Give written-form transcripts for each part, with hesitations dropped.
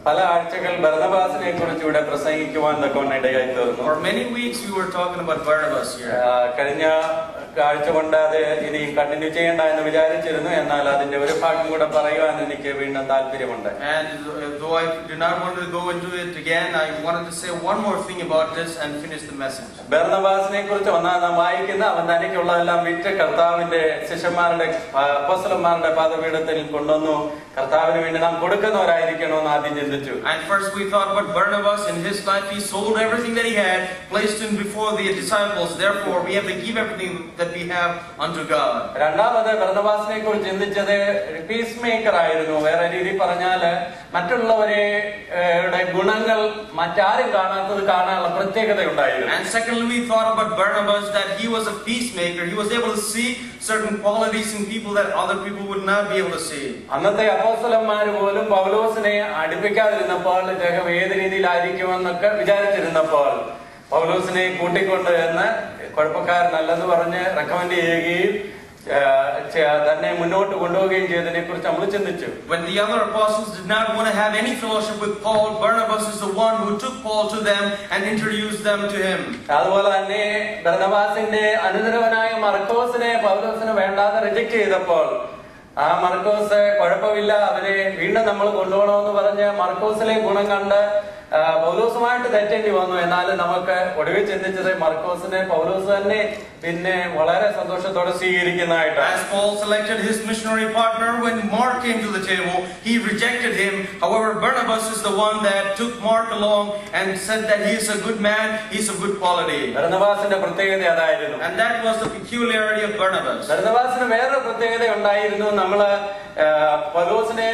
പല ആഴ്ചകൾ ബർന്നബാസിനെ കുറിച്ച് ഇവിടെ പ്രസംഗിക്കുവാൻ ഇടയായി തീർന്നു. For many weeks we were talking about Barnabas here. കഴിഞ്ഞ ആഴ്ച കൊണ്ട് അത് ഇനിയും കണ്ടിന്യൂ ചെയ്യണ്ട എന്ന് വിചാരിച്ചിരുന്നു. എന്നാൽ അതിന്റെ ഒരു ഭാഗം കൂടെ പറയുവാൻ എനിക്ക് വീണ്ടും താല്പര്യമുണ്ട്. And though I did not want to go into it again, I wanted to say one more thing about this and finish the message. ബർന്നബാസിനെ കുറിച്ച് നാം വായിക്കുന്ന അവൻ തനിക്കുള്ളതെല്ലാം വിറ്റ് കർത്താവിന്റെ ശിഷ്യന്മാരുടെ അപ്പോസ്തലന്മാരുടെ പാദപീഠത്തിൽ കൊണ്ടുവന്നു കർത്താവിന് വേണ്ടി നാം കൊടുക്കുന്നവരായിരിക്കണമെന്ന് ആദ്യം ചിന്തിച്ചു. And first we thought about Barnabas. In his life he sold everything that he had, placed him before the disciples. Therefore we have to give everything that we have unto God. രണ്ടാമത് ബർന്നബാസിനെ കുറിച്ച് ചിന്തിച്ചത് piece maker ആയിരുന്നു. വേറെ രീതി പറഞ്ഞാല് മറ്റുള്ളവരുടെ ഗുണങ്ങൾ മറ്റാരും കാണാത്തത് കാണാനുള്ള പ്രത്യേകത ഉണ്ടായിരുന്നു. And secondly we thought about Barnabas, that he was a peacemaker. He was able to see certain qualities in people that other people would not be able to see. അന്നത്തെ അപ്പോസ്തലന്മാർ പോലും പൗലോസിനെ അടുപ്പിക്കാതിരുന്നപ്പോൾ ഇദ്ദേഹം ഏത് രീതിയിലായിരിക്കുമെന്നൊക്കെ വിചാരിച്ചിരുന്നപ്പോൾ പൗലോസിനെ കൂട്ടിക്കൊണ്ട് എന്ന് കുഴപ്പക്കാരനല്ലെന്ന് പറഞ്ഞ് റെക്കമെൻഡ് ചെയ്യുകയും തന്നെ മുന്നോട്ട് കൊണ്ടുപോവുകയും ചെയ്തതിനെ കുറിച്ച് നമ്മൾ ചിന്തിച്ചു. When the other apostles did not want to have any fellowship with Paul, Barnabas is the one who took Paul to them and introduced them to him. അതുപോലെ തന്നെ ബർന്നബാസിന്റെ അനുചരവനായ മർക്കോസിനെ പൗലോസിന് വേണ്ടാതെ റിജക്ട് ചെയ്തപ്പോൾ ആ മർക്കോസ് കുഴപ്പമില്ല അവരെ വീണ്ടും നമ്മൾ കൊണ്ടുപോകണമെന്ന് പറഞ്ഞ് മർക്കോസിലെ ഗുണം കണ്ട് പൗലോസുമായിട്ട് തെറ്റേണ്ടി വന്നു. എന്നാൽ നമുക്ക് ഒടുവിൽ ചിന്തിച്ചത് മർക്കോസിനെ പൗലോസ് തന്നെ പിന്നെ വളരെ സന്തോഷത്തോടെ സ്വീകരിക്കുന്നതായിട്ട്. As Paul selected his missionary partner, when Mark came to the table, he rejected him. However, Barnabas is the one that took Mark along and said that he is a good man, he is of good quality. ബർന്നബാസിന്റെ പ്രത്യേകത അതായിരുന്നു. And that was the peculiarity of Barnabas. ബർന്നബാസിന് വേറൊരു പ്രത്യേകത ഉണ്ടായിരുന്നു. നമ്മള് പൗലോസിനെ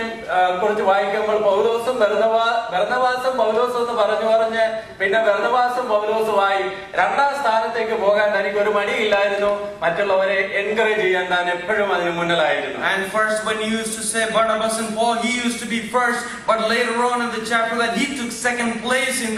കുറിച്ച് വായിക്കുമ്പോൾ പൗലോസും ബർന്നബാസും പൗലോസും എന്ന് പറഞ്ഞ് പിന്നെ ബർന്നബാസും പൗലോസുമായി രണ്ടാം സ്ഥാനത്തേക്ക് പോകാൻ തനിക്ക് ഒരു മടിയില്ലായിരുന്നു. മറ്റുള്ളവരെ എൻകറേജ് ചെയ്യാൻ താൻ എപ്പോഴും അതിന് മുന്നിലായിരുന്നു. And first when he used to say Barnabas and Paul, he used to be first, but later on in the chapter that he took second place in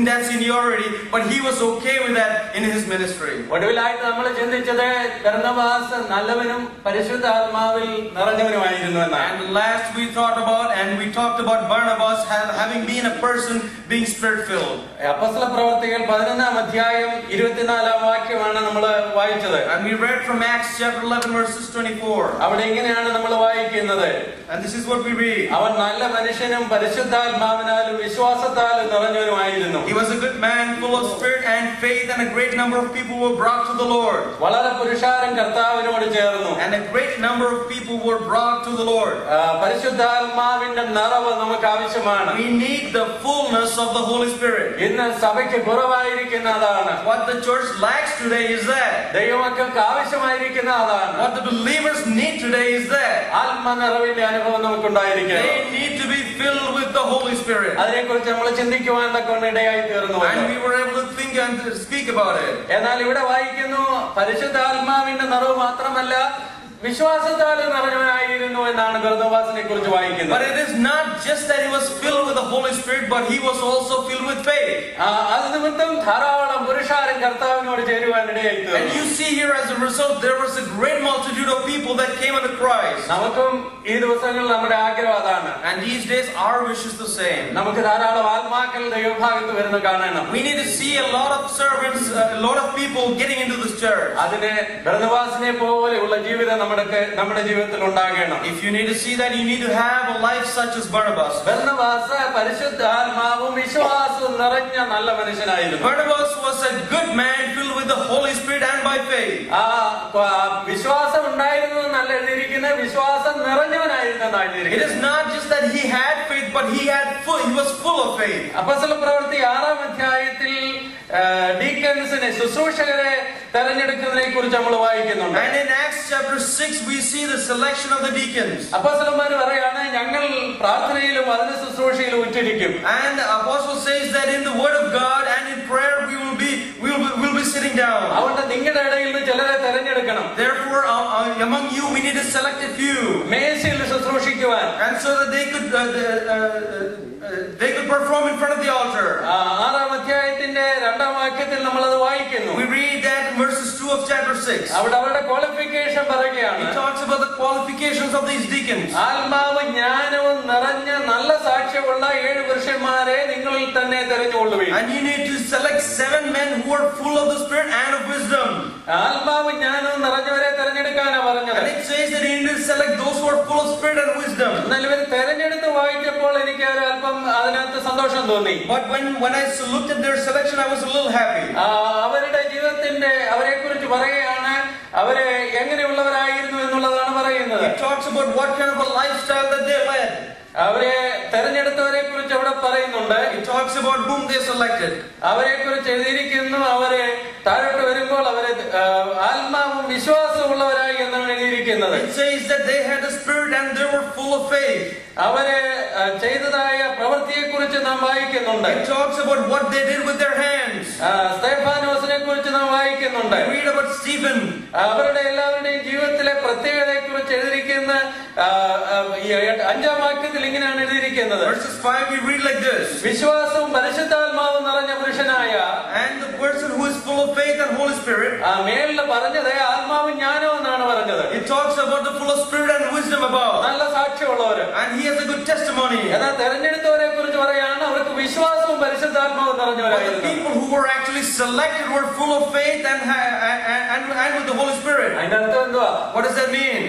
that seniority, but he was okay with that in his ministry. ഒടുവിലായിട്ട് നമ്മൾ ചിന്തിച്ചത് ബർന്നബാസ് നല്ലവനും പരിശുദ്ധാത്മാവിൽ നിറഞ്ഞവനുമായിരുന്നു എന്നാണ്. And last we thought about and we talked about Barnabas having been a person being spirit filled. അപ്പോസ്തല പ്രവർത്തികൾ 11-ാം അധ്യായം 24-ാം വാക്യമാണ് നമ്മൾ വായിച്ചത്. And we read from Acts chapter 11 verses 24. അവിടെ ഇങ്ങനെയാണ് നമ്മൾ വായിക്കുന്നത്. And this is what we read. അവൻ നല്ല മനുഷ്യനും പരിശുദ്ധാത്മാവിനാലും വിശ്വാസത്താലും നിറഞ്ഞവനുമായിരുന്നു. He was a good man, full of spirit and faith, and a great number of people were brought to the Lord. വളരെ പുരുഷാരം കർത്താവിനോട് ചേർന്നു. And a great number of people were brought to the Lord. പരിശുദ്ധാത്മാവിന്റെ നിറവ് നമുക്ക് ആവശ്യമാണ്. We need the fullness of the Holy Spirit. ഇന്ന് സഭയ്ക്ക് കുറവായിരിക്കുന്ന അതാണ്. What the church lacks today is that. ദൈവമക്കൾക്ക് ആവശ്യമായിരിക്കുന്ന അതാണ്. What the believers need today is that. ആത്മനിറവിന്റെ അനുഭവം നമുക്ക് ഉണ്ടായിരിക്കണം. They need to be filled with the Holy Spirit. അതിനെക്കുറിച്ച് നമ്മൾ ചിന്തിക്കുവാൻ തക്കൊണ്ട് ഇടയായി തീർന്നു. And we were able to think and speak about it. എന്നാൽ ഇവിടെ വായിക്കുന്നു പരിശുദ്ധാത്മാവിന്റെ നിറവ് മാത്രമല്ല വിശ്വാസത്താൽ നിറഞ്ഞവനായിരുന്നു എന്നാണ് ബർന്നബാസിനെ കുറിച്ച് വായിക്കുന്നത്. But it is not just that he was filled with the Holy Spirit, but he was also filled with faith. അത് നിമിത്തം ധാരാളം പുരുഷാരം കർത്താവിനോട് ചേരുവാൻ ഇടയായി തീർന്നു. And you see here as a result there was a great multitude of people that came unto Christ. നമുക്കും ഈ ദിവസങ്ങളിൽ നമ്മുടെ ആഗ്രഹം അതാണ്. And these days our wish is the same. നമുക്ക് ധാരാളം ആത്മാക്കൾ ദൈവഭാഗത്ത് വരുന്ന കാണണം. We need to see a lot of servants, a lot of people getting into this church. അതിനെ ബർന്നബാസിനെ പോലെയുള്ള ജീവിതം നമ്മുടെ ജീവിതത്തിൽ ഉണ്ടാകണം. If you need to see that, you need to have a life such as Barnabas. Barnabas പരിശുദ്ധാത്മാവും വിശ്വാസവും നിറഞ്ഞ നല്ല മനുഷ്യനായിരുന്നു. Barnabas was a good man filled with the Holy Spirit and by faith. വിശ്വാസം ഉണ്ടായിരുന്നു എന്നല്ല എഴുതിയിരിക്കുന്നത്, വിശ്വാസം നിറഞ്ഞവനായിരുന്നു എന്നാണ് എഴുതിയിരിക്കുന്നത്. It is not just that he had faith, but he was full of faith. അപ്പോസ്തല പ്രവൃത്തി 6-ാം അധ്യായത്തിൽ ഡീക്കൻസിനെ ശുശ്രൂഷകരെ തെരഞ്ഞെടുക്കുന്നതിനെ കുറിച്ച് നമ്മൾ വായിക്കുന്നുണ്ട്. And in Acts chapter 6 we see the selection of the deacons. അപ്പോസ്തലന്മാർ പറയാണ് ഞങ്ങൾ പ്രാർത്ഥനയിലും വചന ശുശ്രൂഷയിലും ഉറ്റിരിക്കും. And the apostle says that in the word of God and in prayer we will be sitting down. അതുകൊണ്ട് നിങ്ങളുടെ ഇടയിൽ നിന്ന് ചിലരെ തെരഞ്ഞെടുക്കണം. Therefore among you we need to select a few. മേശയിൽ ശുശ്രൂഷിക്കുവാൻ. And so that they could perform in front of the altar. 6-ാം അധ്യായത്തിന്റെ 2-ാം വാക്യത്തിൽ നമ്മൾ അത് വായിക്കുന്നു. We read that in verses 2 of chapter 6. അവിടെ അവരുടെ ക്വാളിഫിക്കേഷൻ പറയുകയാണ്. He talks about the qualifications of these deacons. ആത്മാവ് ജ്ഞാനവും നിറഞ്ഞ നല്ല സാക്ഷ്യമുള്ള 7 പുരുഷന്മാരെ നിങ്ങളിൽ തന്നെ തിരഞ്ഞുകൊള്ളുവിൻ. And you need to select 7 men who are full of the Spirit and of wisdom. ആത്മാവ് ജ്ഞാനവും നിറഞ്ഞവരെ തിരഞ്ഞെടുക്കാനാ പറഞ്ഞത്. And it says that you need to select those who are full of Spirit and wisdom. എന്നാൽ ഇവർ തെരഞ്ഞെടുത്ത് വായിച്ചപ്പോൾ എനിക്ക് ഒരു അല്പം അതിനകത്ത് സന്തോഷം തോന്നി. But when I looked at their selection, I was a little happy. അവരുടെ ജീവിതത്തിന്റെ അവരെ കുറിച്ച് പറയുകയാണ്, അവരെ എങ്ങനെയുള്ളവരായിരുന്നു എന്നുള്ളതാണ് പറയുന്നത്. It talks about what kind of a lifestyle that they led. അവരെ തെരഞ്ഞെടുത്തവരെ കുറിച്ച് അവിടെ പറയുന്നുണ്ട്. It talks about whom they selected. അവരെ കുറിച്ച് എഴുതിയിരിക്കുന്നു, അവരെ താഴോട്ട് വരുമ്പോൾ അവരെ ആത്മാവും വിശ്വാസവും ഉള്ളവരായി എന്നാണ് എഴുതിയിരിക്കുന്നത്. It says that they had a spirit and they were full of faith. അവരെ ചെയ്തതായ പ്രവൃത്തിയെ കുറിച്ച് നാം വായിക്കുന്നുണ്ട്. It talks about what they did with their hands. സ്തെഫാനോസിനെ കുറിച്ച് നാം വായിക്കുന്നുണ്ട്. We read about Stephen. അവരുടെ എല്ലാവരുടെയും ജീവിതത്തിലെ പ്രത്യേകതയെ കുറിച്ച് എഴുതിയിരിക്കുന്ന 5-ാം വാക്യത്തിൽ ഇങ്ങനെയാണ് എഴുതിയിരിക്കുന്നത്. Verses 5 we read like this. വിശ്വാസവും പരിശുദ്ധാത്മാവും നിറഞ്ഞ പുരുഷനായ, and the person who is full of faith and Holy Spirit. മേളിൽ പറഞ്ഞത് ആത്മാവും ജ്ഞാനവും എന്നാണ് പറഞ്ഞത്. It talks about the full of spirit and wisdom above. നല്ല സാക്ഷ്യമുള്ളവര്. And he has a good testimony. എന്നാൽ തെരഞ്ഞെടുത്തവരെ കുറിച്ച് പറയാണ്, അവർക്ക് വിശ്വാസവും പരിശുദ്ധാത്മാവും നിറഞ്ഞവരായിരുന്നു. The people who were actually selected were full of faith and with the Holy Spirit. അതിന്റെ അർത്ഥം എന്തുവാ? What does that mean?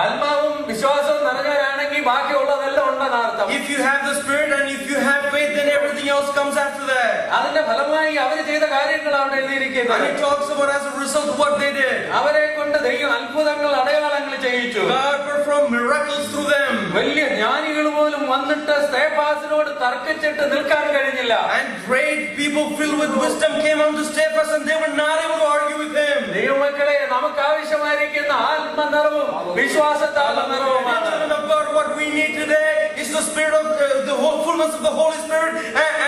ആത്മാവും വിശ്വാസവും നിറഞ്ഞവരാണെങ്കിൽ ബാക്കിയുള്ളതെല്ലാം ഉണ്ടെന്ന് അർത്ഥം. If you have the Spirit and if you have faith, then everything else comes after that. അതിന്റെ ഫലമായി അവർ ചെയ്ത കാര്യങ്ങൾ അവിടെ എഴുതിയിരിക്കുന്നത്. And it talks about as a result what they did. അവരെ കൊണ്ട് ദൈവം അത്ഭുതങ്ങൾ അടയാളങ്ങൾ ചെയ്യിച്ചു. God performed miracles through them. വലിയ ജ്ഞാനികൾ പോലും വന്നിട്ട് സ്തെഫാനോട് തർക്കിച്ചിട്ട് നിൽക്കാൻ കഴിഞ്ഞില്ല. And great people filled with wisdom came unto Stephen and they were not able to argue with him. ദൈവമക്കളെ, നമുക്ക് ആവശ്യമായിരിക്കുന്ന ആത്മനിറവും വിശ്വാസത്താലുള്ള നിറവുമാണ്. What we need today is the spirit of the whole fullness of the Holy Spirit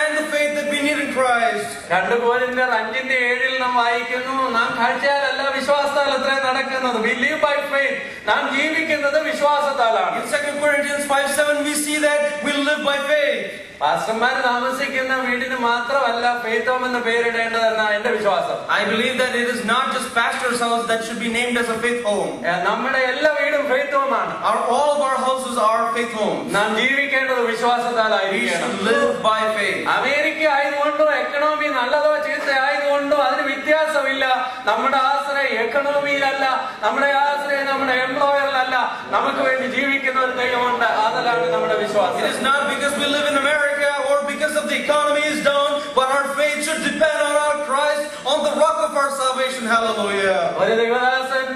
and the faith that we need in Christ. 2 Corinthians 5:7 നാം വായിക്കുന്നു, നാം കാഴ്ചയാലല്ല വിശ്വാസത്താൽ അത്രേ നടക്കുന്നത്. We live by faith. നാം ജീവിക്കുന്നത് വിശ്വാസത്താലാണ്. In 2 Corinthians 5:7 we see that we live by faith. പാസ്റ്റർമാർ താമസിക്കുന്ന വീടിന് മാത്രമല്ല ഫെയ്ത്ത് ഹോം എന്ന് പേരിടേണ്ടതെന്നാണ് എന്റെ വിശ്വാസം. I believe that it is not just pastor's house that should be named as a faith home. നമ്മുടെ എല്ലാ വീടും ഫെയ്ത്ത് ഹോം ആണ്. All of our houses are faith homes. നാം ജീവിക്കേണ്ടത് വിശ്വാസത്താലായിരിക്കണം. We should live by faith. America ആയതുകൊണ്ടോ economy നല്ലതോ ചീത്ത ആയതുകൊണ്ടോ അതിന് വ്യത്യാസമില്ല. നമ്മുടെ ആശ്രയം എക്കണോമിയിലല്ല, നമ്മുടെ ആശ്രയം നമ്മുടെ എംപ്ലോയറിലല്ല. നമുക്ക് വേണ്ടി ജീവിക്കുന്ന ഒരു ദൈവമുണ്ട്. അതിലാണ് നമ്മുടെ വിശ്വാസം. It is not because we live in America or because of the economy is down, but our faith should depend on our Christ, on the rock of our salvation. Hallelujah. ഒരു ദൈവദാസൻ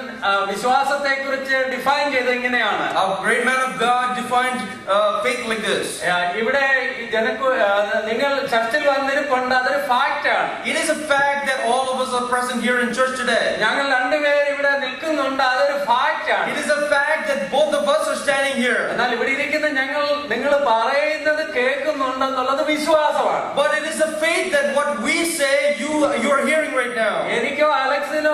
വിശ്വാസത്തെ കുറിച്ച് ഡിഫൈൻ ചെയ്ത് ഇങ്ങനെയാണ്. A great man of God defined faith like this. ഇവിടെ നിങ്ങൾ ചർച്ചിൽ വന്നിരിപ്പുണ്ട്, അതൊരു fact ആണ്. It is a fact that all of us are present here in church today. ഞങ്ങൾ രണ്ടുപേരും ഇവിടെ നിൽക്കുന്നുണ്ട്, അതൊരു ഫാക്ട് ആണ്. It is a fact that both of us are standing here. എന്നാൽ ഇവിടെ ഇരിക്കുന്ന നിങ്ങൾ പറയുന്നത് കേൾക്കുന്നുണ്ടെന്നുള്ളത് വിശ്വാസമാണ്. But it is a faith that what we say you are hearing right now. എനിക്കോ അലക്സിനോ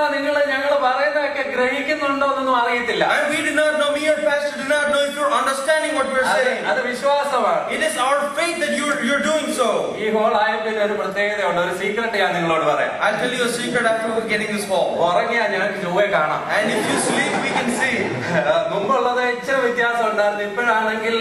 ഞങ്ങൾ പറയുന്നതൊക്കെ ഗ്രഹിക്കുന്നുണ്ടോ എന്നൊന്നും അറിയത്തില്ല. And we do not know, me or pastor do not know if you're understanding what we're saying. അത് വിശ്വാസമാണ്. It is our faith that you're doing so. ഈ whole ആയപ്പോൾ ഒരു പ്രത്യേകതയുണ്ട്, ഒരു സീക്രട്ട് ഞാൻ നിങ്ങളോട് പറയാം. I'll tell you a secret after getting this hall. ഉറങ്ങിയാ ഞങ്ങൾക്ക് ചൊവ്വേ കാണാം. And if you sleep we can see. മുമ്പുള്ളത് ഇച്ചിരി വ്യത്യാസം ഉണ്ടായിരുന്നു. ഇപ്പോഴാണെങ്കിൽ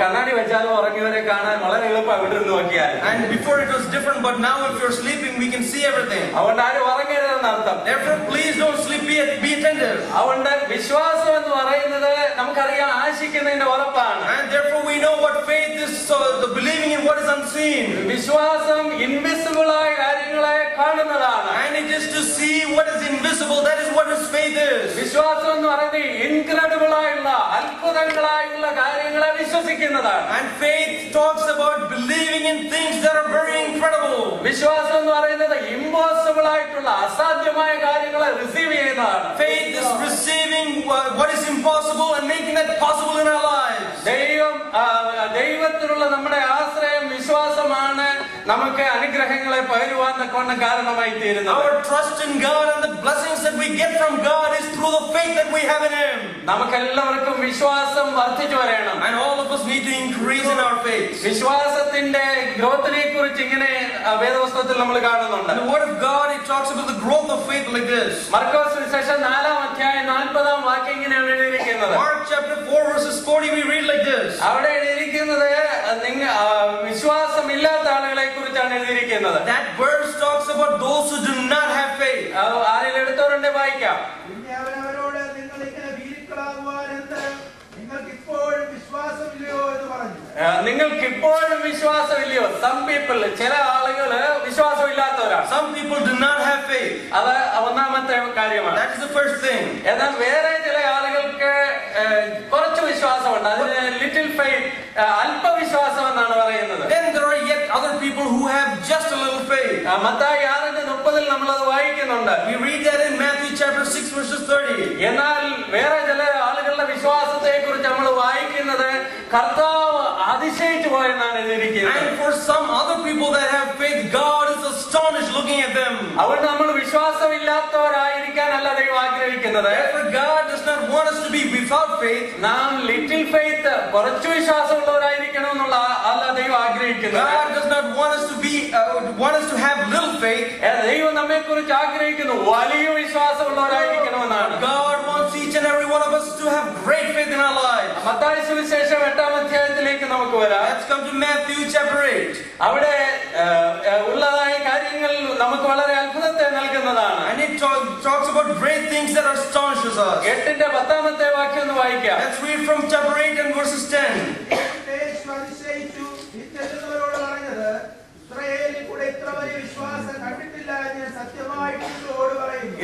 കണ്ണാടി വെച്ചാലും ഉറങ്ങിയവരെ കാണാൻ വളരെ എളുപ്പമാണ് ഇവിടെ നിന്ന് നോക്കിയാൽ. And before it was different, but now if you're sleeping we can see everything. അതുകൊണ്ട് ആരും ഉറങ്ങരുതെന്ന് അർത്ഥം. Therefore please don't sleep, be attentive. അതുകൊണ്ട് വിശ്വാസം എന്ന് പറയുന്നത് നമുക്കറിയാം ആശിക്കുന്നതിന്റെ ഉറപ്പാണ്. And therefore we know what faith is, so the believing in what is unseen. വിശ്വാസം ഇൻവിസിബിൾ ആയ കാര്യങ്ങളെ കാണുന്നതാണ്. And it is to see what is invisible. That is what his faith is. വിശ്വാസം എന്ന് പറയുന്നത് ഇൻക്രെഡിബിൾ ആയുള്ള അത്ഭുതങ്ങളായുള്ള കാര്യങ്ങളെ വിശ്വസിക്കുന്നതാണ്. And faith talks about believing in things that are very incredible. വിശ്വാസം എന്ന് പറയുന്നത് ഇമ്പോസിബിൾ ആയിട്ടുള്ള അസാധ്യമായ കാര്യങ്ങളെ റിസീവ് ചെയ്യുന്നതാണ്. Faith is receiving what is impossible and making that possible in our lives. ദൈവത്തിലുള്ള നമ്മുടെ ആശ്രയം വിശ്വാസമാണ്. നമുക്ക് അനുഗ്രഹങ്ങളെ പകരുവാൻ തക്കവണ്ണം കാരണമായി തീരുന്നത്. Our trust in God and the blessings that we get from God is through the faith that we have in Him. നമുക്കെല്ലാവർക്കും വിശ്വാസം വർദ്ധിച്ചു വരണം. And all of us need to increase in our faith. വിശ്വാസത്തിന്റെ ഗ്രോത്തിനെ കുറിച്ച് ഇങ്ങനെ വേദപുസ്തകത്തിൽ നമ്മൾ കാണുന്നുണ്ട്. In the Word of God, it talks about the growth of faith like this. മർക്കോസ് സുവിശേഷം 4-ാം അധ്യായം 40-ാം വാക്യം ഇങ്ങനെയാണ് എഴുതിയിരിക്കുന്നത്. Mark chapter 4 verses 40 we read like this. അവിടെ എഴുതിയിരിക്കുന്നത് വിശ്വാസമില്ലാത്ത ആളുകളെ കുറിച്ചാണ് എഴുതിയിരിക്കുന്നത്. That verse talks about those who do not have faith. ആരെങ്കിലും എടുത്തോണ്ട് വായിക്കാം. നിങ്ങൾക്ക് ഇപ്പോഴും വിശ്വാസമില്ലയോ? Some people, ചില ആളുകള് വിശ്വാസമില്ലാത്തവരാണ്. Some people do not have faith. അത് ഒന്നാമത്തെ കാര്യമാണ്. That is the first thing. എന്നാൽ വേറെ ചില ആളുകൾക്ക് കുറച്ച് വിശ്വാസമുണ്ട്. അതിന് ലിറ്റിൽ ഫെയ്ത്ത്, അല്പവിശ്വാസം എന്നാണ് പറയുന്നത്. Then there are yet other people who have just a little faith. Mathai 6:30 നമ്മൾ അത് വായിക്കുന്നുണ്ട്. We read that in Matthew chapter 6 verses 30. എന്നാൽ വേറെ ചില ആളുകളുടെ വിശ്വാസത്തെ കുറിച്ച് നമ്മൾ വായിക്കുന്നത് കർത്താവ് അതിശയിച്ചു പോയെന്നാണ് എഴുതിയിരിക്കുന്നത്. And for some other people that have faith, God is astonished looking at them. അതുകൊണ്ട് നമ്മൾ വിശ്വാസമില്ലാത്തവരായിരിക്കാനല്ല ദൈവം ആഗ്രഹിക്കുന്നത്. For God does not want us to be without faith. നാം ലിറ്റിൽ ഫെയ്ത്ത്, കുറച്ച് വിശ്വാസമുള്ളവരായിരിക്കണം എന്നുള്ള അല്ല ദൈവം ആഗ്രഹിക്കുന്നത്. God does not want us to have little faith. ദൈവം നമ്മെ കുറിച്ച് ആഗ്രഹിക്കുന്നു വലിയ വിശ്വാസമുള്ളവരായിരിക്കണമെന്നാണ്. God wants each and every one of us to have great faith in our lives. Mathai സുവിശേഷം 8-ാം അധ്യായത്തിലേക്ക് നമുക്ക് വരാം. Let's come to Matthew chapter 8. അവിടെ ഉള്ളതായ കാര്യങ്ങൾ നമുക്ക് വളരെ അത്ഭുതത്തെ നൽകുന്നതാണ്. And it talks about great things that astonishes us. 8-ന്റെ 10-ാമത്തെ വാക്യം ഒന്ന് വായിക്കാം. Let's read from chapter 8 and verses 10.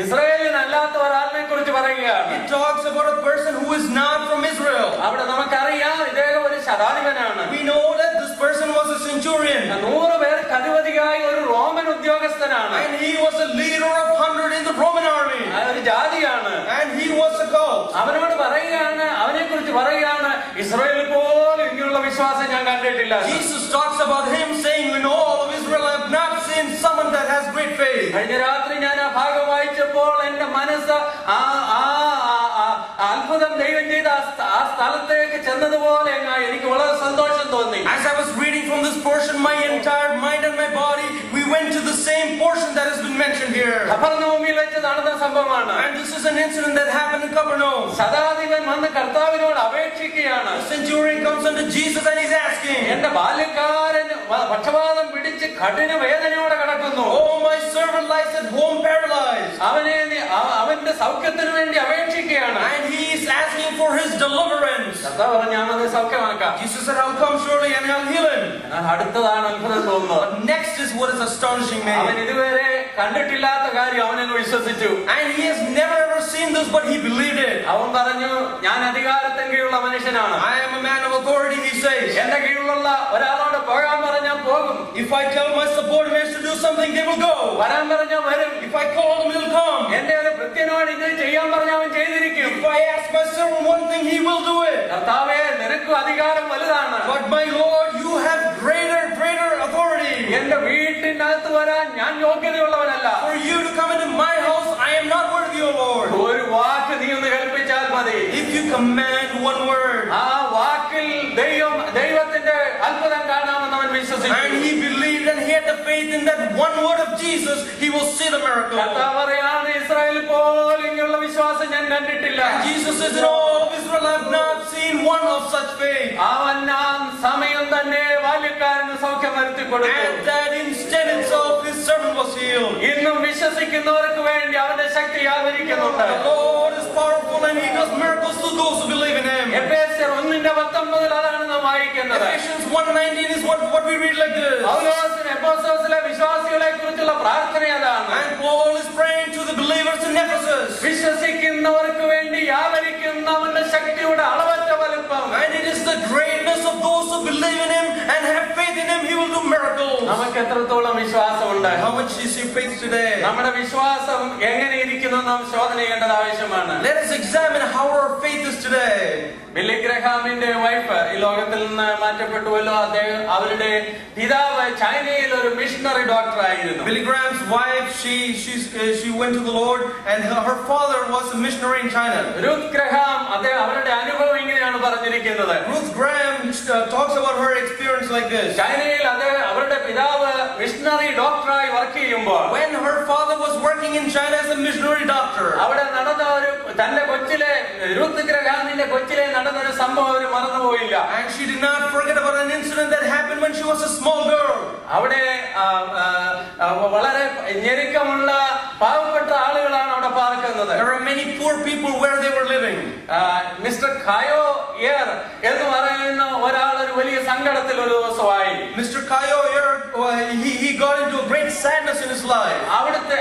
ഇസ്രായേലിനല്ലാത്ത ഒരാളിനെ കുറിച്ച് പറയുകയാണ്. It talks about a person who is not from Israel. അവിടെ നമുക്കറിയാം ഇദ്ദേഹം ഒരു ശതാധിപനാണ്. We know that this person was a centurion. 100 പേർക്ക് അധിപതിയായ ഒരു റോമൻ ഉദ്യോഗസ്ഥനാണ്. And he was a leader of 100 in the Roman army. ഒരു ജാതിയാണ്. And he was a cult. അവനോട് പറയുകയാണ്, അവനെ കുറിച്ച് പറയുകയാണ്, ഇസ്രായേലിൽ പോലും ഇങ്ങനെയുള്ള വിശ്വാസം ഞാൻ കണ്ടിട്ടില്ല. Jesus talks about him saying, in all of Israel I have not seen someone that has great faith. കഴിഞ്ഞ രാത്രി ഞാൻ ആ ഭാഗം വായിച്ചപ്പോൾ എന്റെ മനസ്സ് അത്ഭുതം ദൈവം ചെയ്ത ആ സ്ഥലത്തേക്ക് ചെന്നതുപോലെ എനിക്ക് വളരെ സന്തോഷം തോന്നി. As I was reading from this portion, my entire mind and my body, we went to the same portion that has been mentioned here. കഫർനഹൂമിൽ വെച്ച് നടന്ന സംഭവമാണ്. And this is an incident that happened in Capernaum. ശതാധിപൻ വന്ന് കർത്താവിനോട് അപേക്ഷിക്കുകയാണ്. The centurion comes unto Jesus and he's asking, എന്റെ ബാല്യക്കാരൻ പക്ഷപാതം പിടിച്ച് കഠിന വേദനയോടെ കിടക്കുന്നു. Oh, my servant lies at home paralyzed. അവന്റെ സൗഖ്യത്തിന് വേണ്ടി അപേക്ഷിക്കുകയാണ്. And he is asking for his deliverance. കർത്താവ് പറഞ്ഞു, ഞാനത് സൗഖ്യമാക്കാം. Jesus said, I'll come surely and I'll heal him. അടുത്തതാണ് അത്ഭുതം തോന്നുന്നത്. But next is what is astonishing me. അവൻ ഇതുവരെ കണ്ടിട്ടില്ലാത്ത കാര്യം അവനങ്ങ് വിശ്വസിച്ചു. And he has never ever seen this, but he believed it. അവൻ പറഞ്ഞു, ഞാൻ അധികാരത്തിന് കീഴിലുള്ള മനുഷ്യനാണ്. I am a man of authority, he says. എന്റെ കീഴിലുള്ള ഒരാളോട് പോകാൻ പറഞ്ഞാൽ പോകും. If I tell my subordinates to do something, they will go. വരാൻ പറഞ്ഞാൽ വരും. If I call them, they'll come. എന്റെ ഒരു ഭൃത്യനോട് ഇത് ചെയ്യാൻ പറഞ്ഞാൽ അവൻ ചെയ്തിരിക്കും. If I ask my servant one thing, he will do it. കർത്താവേ, നിനക്ക് അധികാരം വലുതാണ്. But my Lord, you have greater authority. എന്റെ വീട്ടിനകത്ത് വരാൻ ഞാൻ യോഗ്യതയുള്ളവനല്ല. For you to come into my house, I am not worthy, O Lord. ഒരു വാക്ക് നീ ഒന്ന് കൽപ്പിച്ചാൽ മതി. If you command one word. ആ വാക്കിൽ ദൈവത്തിന്റെ അത്ഭുതം കാണാമെന്ന് അവൻ വിശ്വസിച്ചു. And he believed and he had the faith in that one word of Jesus, he will see the miracle. കർത്താവ് പറയാണ്, ഇസ്രായേലിൽ പോലും ഇങ്ങനെയുള്ള വിശ്വാസം ഞാൻ കണ്ടിട്ടില്ല. Jesus says, in all of Israel I have not seen one of such faith. അവൻ ആ സമയം തന്നെ ബാല്യക്കാരന് സൗഖ്യം വരുത്തി കൊടുത്തു. At that instant itself, his servant was healed. ഇന്നും വിശ്വസിക്കുന്നവർക്ക് വേണ്ടി അവന്റെ ശക്തി ആവരിക്കുന്നുണ്ട്. The Lord is powerful and he does miracles to those who believe in him. എഫേസ്യർ 1:19 അതാണ് നാം വായിക്കുന്നത്. Ephesians 1:19 is what we read like this. പൗലോസിന് എഫേസോസിലെ വിശ്വാസികളെ കുറിച്ചുള്ള പ്രാർത്ഥന അതാണ്. And Paul is praying to the believers in Ephesus. വിശ്വസിക്കുന്നവർക്ക് വേണ്ടി യാവരിക്കുന്ന അവന്റെ ശക്തിയുടെ അളവറ്റ വലുപ്പം. And it is the greatness of those who believe in him and have faith in him, he will do miracles. നമുക്ക് എത്രത്തോളം വിശ്വാസമുണ്ട്? How much is your faith today? നമ്മുടെ വിശ്വാസം എങ്ങനെ ഇരിക്കുന്നു നാം ശോധന ചെയ്യേണ്ടത് ആവശ്യമാണ്. Let us examine how our faith is today. Billy ഗ്രഹാമിന്റെ വൈഫ് ഈ ലോകത്തിൽ നിന്ന് മാറ്റപ്പെട്ടുവല്ലോ. അദ്ദേഹം അവരുടെ പിതാവ് ചൈനയിൽ ഒരു മിഷണറി ഡോക്ടർ ആയിരുന്നു. Billy Graham's wife, she went to the Lord, and her father was a missionary in China. Ruth Graham അവരുടെ അനുഭവം ഇങ്ങനെയാണ് പറഞ്ഞിരിക്കുന്നത്. Ruth Graham talks about her experience like this. ചൈനയിൽ അവരുടെ പിതാവ് മിഷണറി ഡോക്ടറായി വർക്ക് ചെയ്യുമ്പോൾ, when her father was working in China as a missionary doctor, അവിടെ നടന്ന ഒരു തന്റെ കൊച്ചിലെ രൂത്ത് ഗ്രഹാമിന്റെ കൊച്ചിലെ നടന്ന ഒരു സംഭവം അവർ മറന്നുപോയില്ല. and she did not forget about an incident that happened when she was a small girl. അവിടെ വളരെ ഞെരുക്കമുള്ള പാവപ്പെട്ട ആളുകളാണ് അവിടെ പാർക്കുന്നത്. There are many poor people where they were living. Mister ഖായോ എയർ എന്ന് പറയുന്ന ഒരാൾ ഒരു വലിയ സങ്കടത്തിൽ ഒരു ദിവസമായി. Mr. Kayo he got into a great sadness in his life. അവിടുത്തെ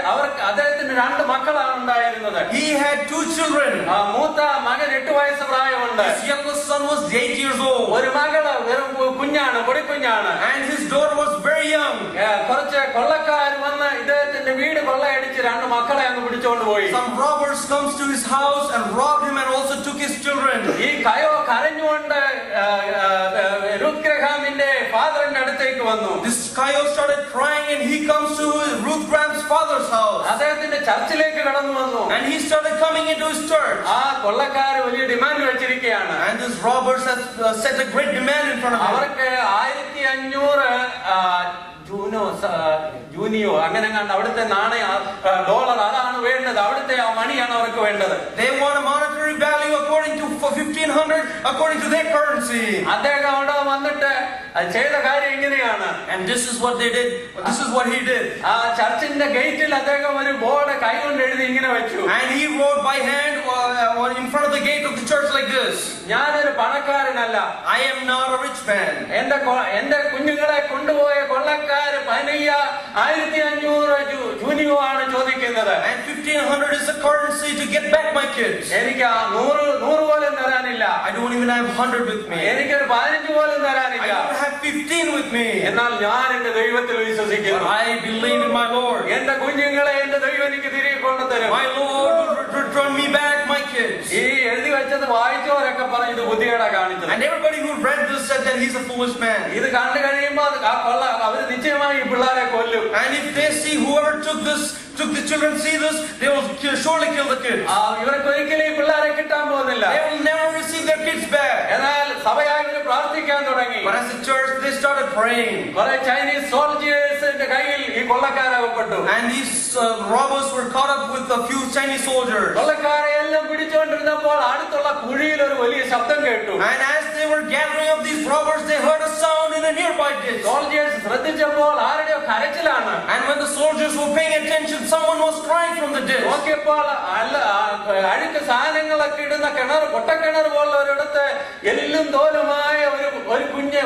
അദ്ദേഹത്തിന് 2 മക്കളാണ് ഉണ്ടായിരുന്നത്. He had 2 children. മൂത്ത മകൻ 8 വയസ്സ് പ്രായമുണ്ട്. His youngest son was 8 years old. ഒരു മകള് വെറും കുഞ്ഞാണ്, പൊടിക്കുഞ്ഞാണ്. and his daughter was very young. കുറച്ച് കൊള്ളക്കാർ വന്ന് ഇദ്ദേഹത്തിന്റെ വീട് കൊള്ളയടിച്ച് 2 മക്കളെ അങ്ങ് പിടിച്ചോണ്ട് പോയി. Some robbers comes to his house and robbed him and also took his children. ഈ കയോ കരഞ്ഞുകൊണ്ട് രൂത്ത് ഗ്രഹാമിന്റെ ഫാദറിന്റെ അടുത്തേക്ക് വന്നു. This Kayo started crying and he comes to Ruth Graham's father's house. അദ്ദേഹത്തിന്റെ ചർച്ചിലേക്ക് കടന്നു വന്നു. and he started coming into his church. ആ കൊള്ളക്കാർ വലിയ demand വെച്ചിരിക്കുകയാണ്. and these robbers have set a great demand in front of him. അവർക്ക് 1500 ജൂനിയോ അങ്ങനെ കണ്ട് അവിടുത്തെ നാണയ ഡോളർ അതാണ് വേണ്ടത്. അവിടുത്തെ ആ മണിയാണ് അവർക്ക് വേണ്ടത്. They want a monetary value according to 1500 according to their currency. അദ്ദേഹം അവിടെ വന്നിട്ട് ചെയ്ത കാര്യം ഇങ്ങനെയാണ്. and this is what they did. This is what he did. ആ ചർച്ചിന്റെ ഗേറ്റിൽ അദ്ദേഹം ഒരു ബോർഡ് കൈകൊണ്ട് എഴുതി ഇങ്ങനെ വെച്ചു. and he wrote by hand in front of the gate of the church like this. ഞാനൊരു പണക്കാരനല്ല. I am not a rich man. എന്റെ കുഞ്ഞുങ്ങളെ കൊണ്ടുപോയ കൊള്ളക്കാർ 1500 ജൂനിയോ ആണ് ചോദിക്കുന്നത്. and 1500 is the currency to get back my kids. എനിക്ക് 100 പോലും തരാനില്ല. I don't even have 100 with me. എനിക്കൊരു 15 പോലും തരാനില്ല. I don't have 15 with me. എന്നാൽ ഞാൻ എന്റെ ദൈവത്തിൽ വിശ്വസിക്കുന്നു. I believe in my Lord. എന്റെ കുഞ്ഞുങ്ങളെ എന്റെ ദൈവം എനിക്ക് തിരികെ കൊണ്ടുതരും. My Lord will return me back my kids. ഈ എഴുതി വെച്ചത് വായിച്ചവരൊക്കെ പറഞ്ഞു ഇത് ബുദ്ധികേടാ കാണിച്ചത്. and everybody who read this said that he's a foolish man. ഇത് കണ്ടു കഴിയുമ്പോൾ അവര് നിശ്ചയമായി ഈ പിള്ളേരെ കൊല്ലും. and if they see whoever took the children see this, they will surely kill the kids. ഇവർക്ക് ഒരിക്കലും ഈ പിള്ളേരെ കിട്ടാൻ പോകുന്നില്ല. They will never receive their kids back. എന്നാൽ സഭയായി ഇവര് പ്രാർത്ഥിക്കാൻ തുടങ്ങി. but as a church they started praying. കുറെ ചൈനീസ് സോൾജിയേഴ്സിന്റെ കയ്യിൽ ഈ കൊള്ളക്കാരകപ്പെട്ടു. and these robbers were caught up with a few Chinese soldiers. കൊള്ളക്കാരെ എല്ലാം പിടിച്ചുകൊണ്ടിരുന്നപ്പോൾ അടുത്തുള്ള കുഴിയിൽ ഒരു വലിയ ശബ്ദം കേട്ടു. and as they were gathering up these robbers, they heard a sound in a nearby ditch. Soldiers ശ്രദ്ധിച്ചപ്പോൾ ആരുടെയോ കരച്ചിലാണ്. and when the soldiers were paying attention, someone was crying from the ditch. നോക്കിയപ്പോൾ അഴുക്ക് സാധനങ്ങളൊക്കെ ഇടുന്ന പൊട്ടക്കിണർ പോലുള്ള ഒരിടത്ത് എല്ലും തോലുമായ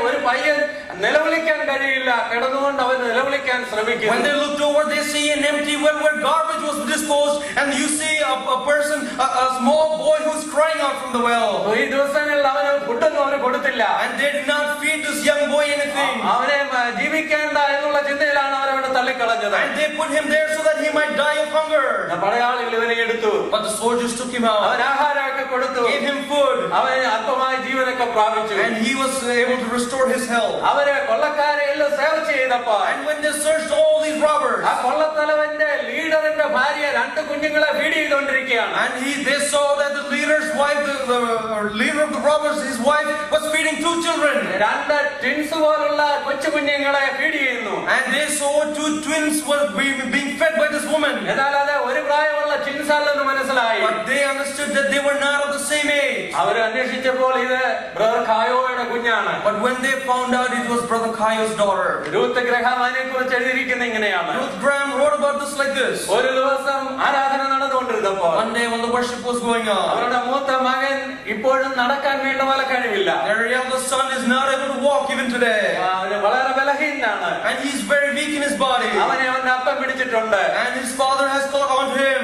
ഒരു പയ്യൻ നിലവിളിക്കാൻ കഴിയില്ല. കിടന്നുകൊണ്ട് അവൻ നിലവിളിക്കാൻ ശ്രമിക്കുന്നു. when they looked over, they see an empty well where garbage was disposed, and you see a person, a small boy who's crying out from the well. ഈ ദിവസങ്ങളിൽ അവന് ഫുഡൊന്നും അവന് കൊടുത്തില്ല. and they did not feed this young boy anything. അവനെ ജീവിക്കേണ്ട എന്നുള്ള ചിന്തയിലാണ് അവരവിടെ തള്ളിക്കളഞ്ഞത്. and they put him there so that he might die of hunger. പടയാളികൾ ഇവനെ എടുത്തു. but the soldiers took him out. അവൻ ആഹാരമൊക്കെ കൊടുത്തു. gave him food. അവൻ അല്പമായ ജീവനൊക്കെ പ്രാപിച്ചു. and he was able to restore his health. അവരെ കൊള്ളക്കാരെ എല്ലാം സെർച്ച് ചെയ്തപ്പോൾ, and when they searched all these robbers, ആ കൊള്ളത്തലവന്റെ ലീഡറിന്റെ ഭാര്യ 2 കുഞ്ഞുങ്ങളെ ഫീഡ് ചെയ്തുകൊണ്ടിരിക്കുകയാണ്. and they saw that the leader's wife, the leader of the robbers, his wife was feeding 2 children. 2 twins പോലുള്ള കൊച്ചു കുഞ്ഞുങ്ങളെ ഫീഡ് ചെയ്യുന്നു. and they saw 2 twins were being fed by this woman. എന്നാൽ അത് ഒരു പ്രായമുള്ള ട്വിൻസ് അല്ലെന്ന് മനസ്സിലായി. but they understood that they were not of the same age. അവർ അന്വേഷിച്ചപ്പോൾ ഇത് ബ്രദർ ഖായോയുടെ കുഞ്ഞാണ്. but when they found out it was brother Kayo's daughter. Ruth Graham അതിനെക്കുറിച്ച് എഴുതിയിരിക്കുന്ന ഇങ്ങനെയാണ്. Ruth Graham wrote about this like this. ഒരു ദിവസം ആരാധന നടന്നുകൊണ്ടിരുന്നപ്പോൾ, one day when the worship was going on, അവരുടെ മൂത്ത മകൻ ഇപ്പോഴും നടക്കാൻ വേണ്ട പോലെ കഴിവില്ല. their youngest son is not able to walk even today. വളരെ ബലഹീനനാണ്. and he's very weak in his body. അവന്റെ അപ്പം പിടിച്ചിട്ടുണ്ട്. and his father has caught on to him.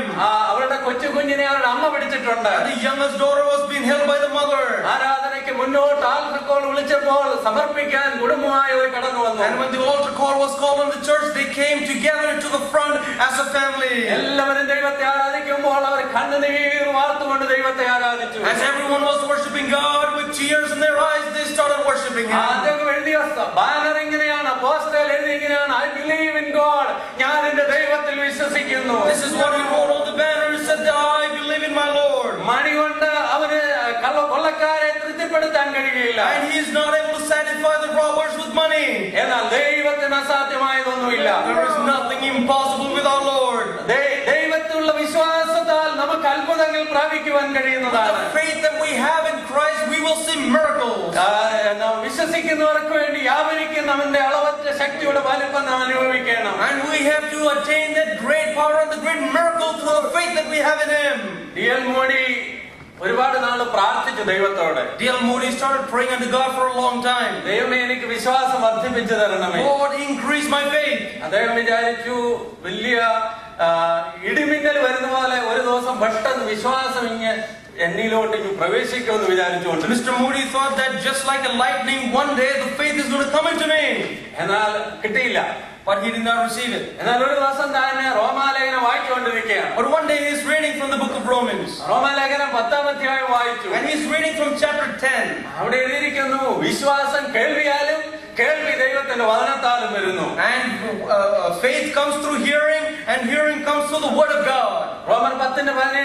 അവരുടെ കൊച്ചു കുഞ്ഞിനെ അവരുടെ അമ്മ പിടിച്ചിട്ടുണ്ട്. and the youngest daughter was being held by the mother. ആരാധനയ്ക്ക് മുന്നോട്ട് ആൽട്ടർ കോൾ വിളിച്ചപ്പോൾ സമർപ്പിക്കാൻ കുടുംബമായി കടന്നു വന്നു. And when the altar call was called on the church, they came together to the front as a family. എല്ലാവരും ദൈവത്തെ ആരാധിക്കുമ്പോൾ അവർ കണ്ണുനീർ വാർത്തുകൊണ്ട് ദൈവത്തെ ആരാധിച്ചു. As everyone was worshiping God with tears in their eyes, they started worshiping Him. അദ്ദേഹം എഴുതിയ banner ഇങ്ങനെയാണ്, poster എഴുതി ഇങ്ങനെയാണ്, I believe in God. ഞാൻ എന്റെ ദൈവത്തിൽ വിശ്വസിക്കുന്നു. This is what he wrote on the banner. He said, I believe in my Lord. മണി കൊണ്ട് അവന് കൊള്ളക്കാരെ തൃപ്തിപ്പെടുത്താൻ കഴിയില്ല. And he is not able to satisfy the robbers with money. എന്നാൽ ദൈവത്തിന് അസാധ്യമായതൊന്നുമില്ല. There is nothing impossible with our Lord. ദൈവത്തിലുള്ള വിശ്വാസത്താൽ നമുക്ക് അത്ഭുതങ്ങൾ പ്രാപിക്കുവാൻ കഴിയുന്നതാണ്. The faith that we have in Christ, we will see miracles. നാം വിശ്വസിക്കുന്നവർക്ക് വേണ്ടി വ്യാപരിക്കുന്ന അവന്റെ അളവറ്റ ശക്തിയുടെ വലിപ്പം നാം അനുഭവിക്കണം. And we have to attain that great power and the great miracle through the faith that we have in Him. D.L. Moody ഒരുപാട് നാള് പ്രാർത്ഥിച്ചു ദൈവത്തോട്. D.L. Moody started praying unto God for a long time. ദൈവമേ എനിക്ക് വിശ്വാസം വർദ്ധിപ്പിച്ചു തരണമേ. Lord, increase my faith. അദ്ദേഹം വിചാരിച്ചു വലിയ ഇടിമിന്നൽ വരുന്ന പോലെ ഒരു ദിവസം പെട്ടെന്ന് വിശ്വാസം എന്നിലോട്ട് പ്രവേശിക്കുമെന്ന് വിചാരിച്ചുകൊണ്ട്. Mr. Moody thought that just like a lightning, one day the faith is going to come into me. എന്നാൽ കിട്ടിയില്ല. But he did not receive it. എന്നാൽ ഒരു ദിവസം തന്നെ റോമാലേഖനം വായിച്ചുകൊണ്ടിരിക്കുകയാണ്. But one day he is reading from the book of Romans. റോമാലേഖനം 10-ാം അധ്യായം വായിച്ചു. And he is reading from chapter 10. അവിടെ എഴുതിയിരിക്കുന്നു, വിശ്വാസം കേൾവിയാലും കേൾവി ദൈവത്തിന്റെ വചനത്താലും വരുന്നു. And faith comes through hearing, and hearing comes through the word of God. റോമർ 10:17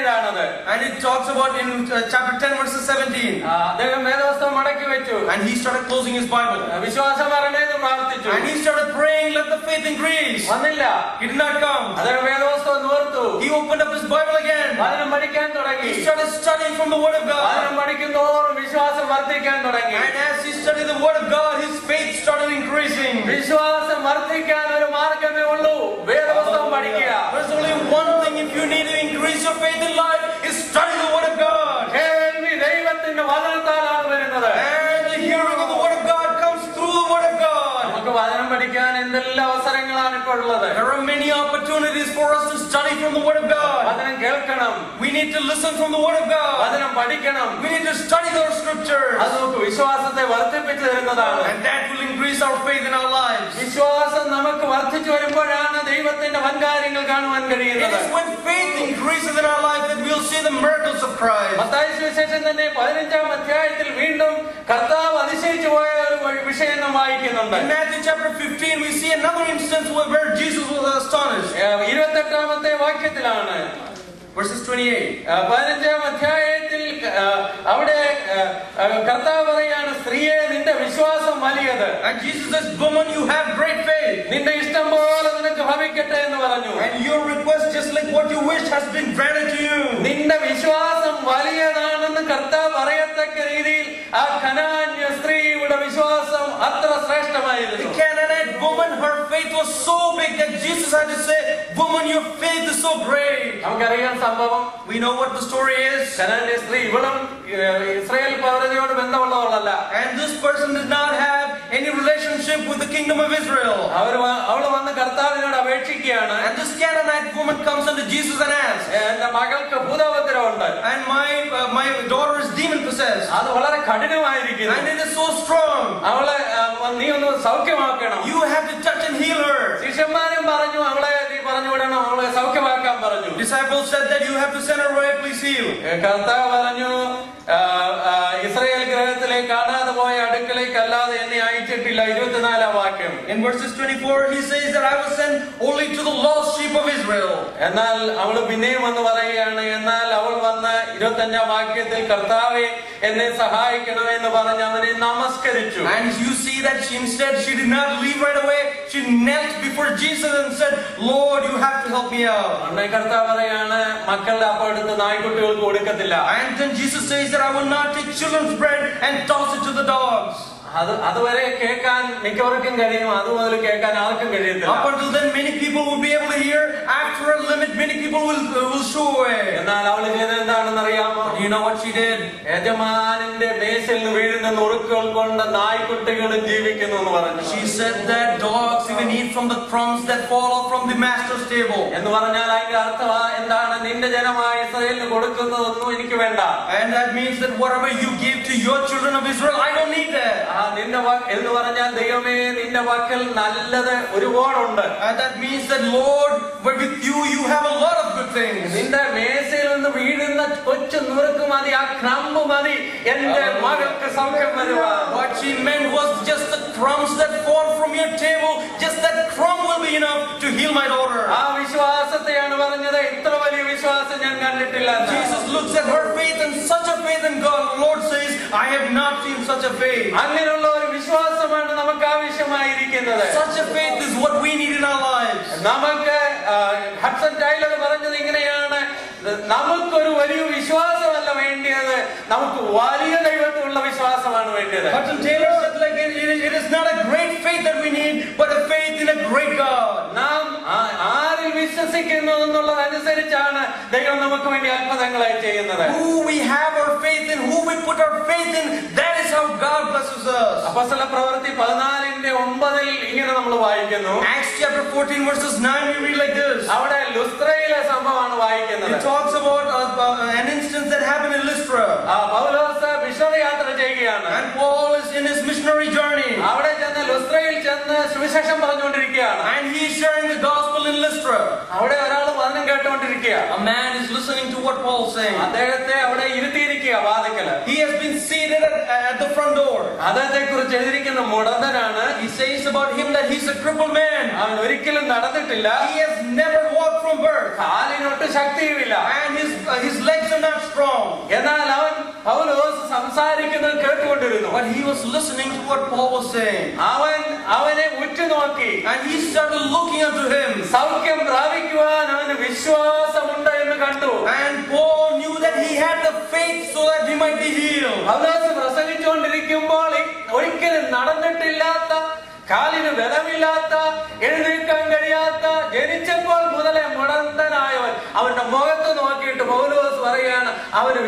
And it talks about in chapter 10 verses 17. അദ്ദേഹം വേദപുസ്തകം മടക്കി വെച്ചു. And he started closing his Bible. വിശ്വാസം വരണമെന്ന് പ്രാർത്ഥിച്ചു. And he started praying, let the faith increase. വന്നില്ല. He did not come. അദ്ദേഹം വേദപുസ്തകം നിവർത്തി. He opened up his Bible again. വചനം പഠിക്കാൻ തുടങ്ങി. He started studying from the word of God. വചനം പഠിക്കുന്തോറും വിശ്വാസം വർദ്ധിക്കാൻ തുടങ്ങി. And as he studied the word of God, his faith started increasing. വിശ്വാസം വർദ്ധിക്കാൻ ഒരു മാർഗ്ഗമേ ഉള്ളൂ, വേദപുസ്തകം പഠിക്കുക. There's only one thing if you need to increase your faith in life is study the word of God. കേൾവി ദൈവത്തിന്റെ വചനത്താലാണ് വരുന്നത്. And the hearing of the word of God comes through the word of God. നമുക്ക് വചനം പഠിക്കാൻ എന്തെല്ലാം അവസരങ്ങളാണ് ഇപ്പോൾ ഉള്ളത്. There are many opportunities for us to study from the word of God. വചനം കേൾക്കണം. We need to listen from the word of God. വചനം പഠിക്കണം. We need to study the scriptures. അത് നമുക്ക് വിശ്വാസത്തെ വർദ്ധിപ്പിച്ചു തരുന്നതാണ്. And that will increase our faith in our lives. വിശ്വാസം നമുക്ക് വർദ്ധിച്ചു വരുമ്പോഴാണ് ദൈവത്തിന്റെ വൻകാര്യങ്ങൾ കാണുവാൻ കഴിയുന്നത്. It is when faith increases in our life that we'll see the miracles of Christ. Mathai സുവിശേഷം തന്നെ 15-ാം അധ്യായത്തിൽ വീണ്ടും കർത്താവ് അതിശയിച്ചു പോയ ഒരു വിഷയം നാം വായിക്കുന്നുണ്ട്. In Matthew chapter 15 we see another instance where Jesus was astonished. 28-ാമത്തെ വാക്യത്തിലാണ് verses 28. 15-ാം അധ്യായത്തിൽ അവിടെ കർത്താവ് പറയാണ്, സ്ത്രീയെ നിന്റെ വിശ്വാസം വലിയത്. And Jesus says, woman, you have great faith. നിന്റെ ഇഷ്ടം പോലെ നിനക്ക് ഭവിക്കട്ടെ എന്ന് പറഞ്ഞു. And your request, just like what you wish, has been granted to you. നിന്റെ വിശ്വാസം വലിയതാണെന്ന് കർത്താവ് പറയത്തക്ക രീതിയിൽ ആ കനാന്യ സ്ത്രീയുടെ വിശ്വാസം അത്ര ശ്രേഷ്ഠമായിരുന്നു. The Canaanite woman, her faith was so big that Jesus had to say, woman, your faith is so great. നമുക്കറിയാം സംഭവം. We know what the story is. കനാന്യ സ്ത്രീ ഇവളും Israel പൗരതയോട് ബന്ധമുള്ളവളല്ല. And this person did not have any relationship with the kingdom of Israel. അവള് വന്ന് കർത്താവിനോട് അപേക്ഷിക്കുകയാണ്. And this Canaanite woman comes unto Jesus and asks, എന്റെ മകൾക്ക് ഭൂതോപദ്രവമുണ്ട്. and my daughter is demon possessed. അത് വളരെ കഠിനമായിരിക്കുന്നു. And it is so strong. അവളെ നീ ഒന്ന് സൗഖ്യമാക്കണം. You have to touch and heal her. ശിഷ്യന്മാരും പറഞ്ഞു, അവളെ നീ പറഞ്ഞു വിടണം, അവളെ സൗഖ്യമാക്കാൻ പറഞ്ഞു. Disciples said that you have to send her away, please heal. കർത്താവ് പറഞ്ഞു, ഇസ്രായേൽ ഗൃഹത്തിലേക്ക് കാണാതെ പോയ അടുക്കളേക്ക് അല്ലാതെ എന്നെ അയച്ചിട്ടില്ല. 24-ാം വാക്യം. In verses 24 he says that I was sent only to the lost sheep of Israel. എന്നാൽ അവള് പിന്നെയും വന്ന് പറയുകയാണ്, എന്നാൽ അവൾ വന്ന് 25-ാം വാക്യത്തിൽ കർത്താവേ എന്നെ സഹായിക്കണമെന്ന് പറഞ്ഞ് അവനെ നമസ്കരിച്ചു. And you see that she did not leave right away. She knelt before Jesus and said, Lord, you have to help me out. അന്നേ കർത്താവ് പറയാണ്, മക്കളുടെ അപ്പം എടുത്ത് നായ്ക്കുട്ടികൾക്ക് കൊടുക്കത്തില്ല. And then Jesus says that I will not take children's bread and toss it to the dogs. അതുവരെ കേൾക്കാൻ മിക്കവർക്കും കഴിയും, അതുമുതൽ കേൾക്കാൻ ആർക്കും കഴിയത്തില്ല. Up until then many people will be able to hear. After a limit many people will show away. എന്നാൽ അവൾ ചെയ്തത് എന്താണെന്ന് അറിയാമോ? Do you know what she did? യജമാനന്റെ മേശയിൽ നിന്ന് വീഴുന്ന നുറുക്കുകൾ കൊണ്ട് നായ്ക്കുട്ടികളും ജീവിക്കുന്നു എന്ന് പറഞ്ഞു. She said that dogs even eat from the crumbs that fall off from the master's table. എന്ന് പറഞ്ഞാൽ അതിന്റെ അർത്ഥം എന്താണ്? നിന്റെ ജനമായ ഇസ്രായേലിന് കൊടുക്കുന്നതൊന്നും എനിക്ക് വേണ്ട. And that means that whatever you give to your children of Israel, I don't need that. നിന്റെ എന്ന് പറഞ്ഞാൽ ദൈവമേ നിന്റെ വാക്കിൽ നല്ലത് ഒരുപാടുണ്ട്. And that means that Lord, with you have a lot of good things. നിന്റെ മേശയിൽ നിന്ന് വീഴുന്ന കൊച്ചു നുറുക്ക് മതി, ആ ക്രംബ് മതി എന്റെ മകൾക്ക് സൗഖ്യം വരുവാൻ. What she meant was just the crumbs that fall from your table, just that crumb will be enough to heal my daughter. ആ വിശ്വാസത്തെയാണ് പറഞ്ഞത്. ഇത്ര വലിയ വിശ്വാസം ഞാൻ കണ്ടിട്ടില്ല. Jesus looks at her faith and such a faith in God. The Lord says, I have not seen such a faith. അങ്ങനെയുള്ള ഒരു വിശ്വാസമാണ് നമുക്ക് ആവശ്യമായിരിക്കുന്നത്. Such a faith is what we need in our lives. നമുക്ക് Hudson Taylor പറഞ്ഞത് ഇങ്ങനെയാണ്, നമുക്കൊരു വലിയ വിശ്വാസമല്ല വേണ്ടിയത്, നമുക്ക് വലിയ ദൈവത്തിലുള്ള വിശ്വാസമാണ് വേണ്ടത്. Hudson Taylor said like it is not a great faith that we need, but a faith in a great God. നാം ആരിൽ വിശ്വസിക്കുന്നു എന്നുള്ളതനുസരിച്ചാണ് ദൈവം നമുക്ക് വേണ്ടി അത്ഭുതങ്ങളെ ചെയ്യുന്നത്. Who we have our faith in, who we put our faith in, that is how God blesses us. അപ്പോസ്തല പ്രവൃത്തി 14:9 ഇങ്ങനെ നമ്മൾ വായിക്കുന്നു. Acts chapter 14 verses 9 we read like this. അവിടെ ലുസ്ത്രയിലെ സംഭവമാണ് വായിക്കുന്നത്. It talks about an instance that happened in Lystra. Paulose missionary യാത്ര ചെയ്യുകയാണ്. And Paul is in his missionary journey. അവിടെ ചെന്ന് ലുസ്ത്രയിൽ ചെന്ന് സുവിശേഷം പറഞ്ഞുകൊണ്ടിരിക്കുകയാണ്. And he is sharing the gospel in Lystra. അവിടെ ഒരാൾ വചനം കേട്ടുകൊണ്ടിരിക്കുക. A man is listening to what Paul is saying. അദ്ദേഹത്തെ അവിടെ ഇരുത്തിയിരിക്കുക വാതിക്കല്. He has been seated at the front door. അദ്ദേഹത്തെ കുറിച്ച് എഴുതിയിരിക്കുന്ന മുടന്തനാണ്. He says about him that he's a crippled man. അവൻ ഒരിക്കലും നടന്നിട്ടില്ല. He has never walked from birth. കാലിനൊട്ട് ശക്തിയുമില്ല. And his legs are not strong. എന്നാൽ അവൻ പൗലോസ് സംസാരിക്കുന്നത് കേട്ടുകൊണ്ടിരുന്നു. But he was listening to what Paul was saying. അവനെ ഉറ്റുനോക്കി. And he started looking unto him. സൗഖ്യം പ്രാപിക്കുവാൻ അവന് വിശ്വാസമുണ്ട് എന്ന് കണ്ടു. And Paul knew that he had the faith so that he might be healed. പൗലോസ് പ്രസംഗിച്ചുകൊണ്ടിരിക്കുമ്പോൾ ഒരിക്കലും നടന്നിട്ടില്ലാത്ത, കാലിന് ബലമില്ലാത്ത, എഴുന്നേൽക്കാൻ കഴിയാത്ത, ജനിച്ചപ്പോൾ മുതലേ മുടന്തനായവൻ അവന്റെ മുഖത്ത് നോക്കിയിട്ട് പൗലോസ് പറയാണ് അവന്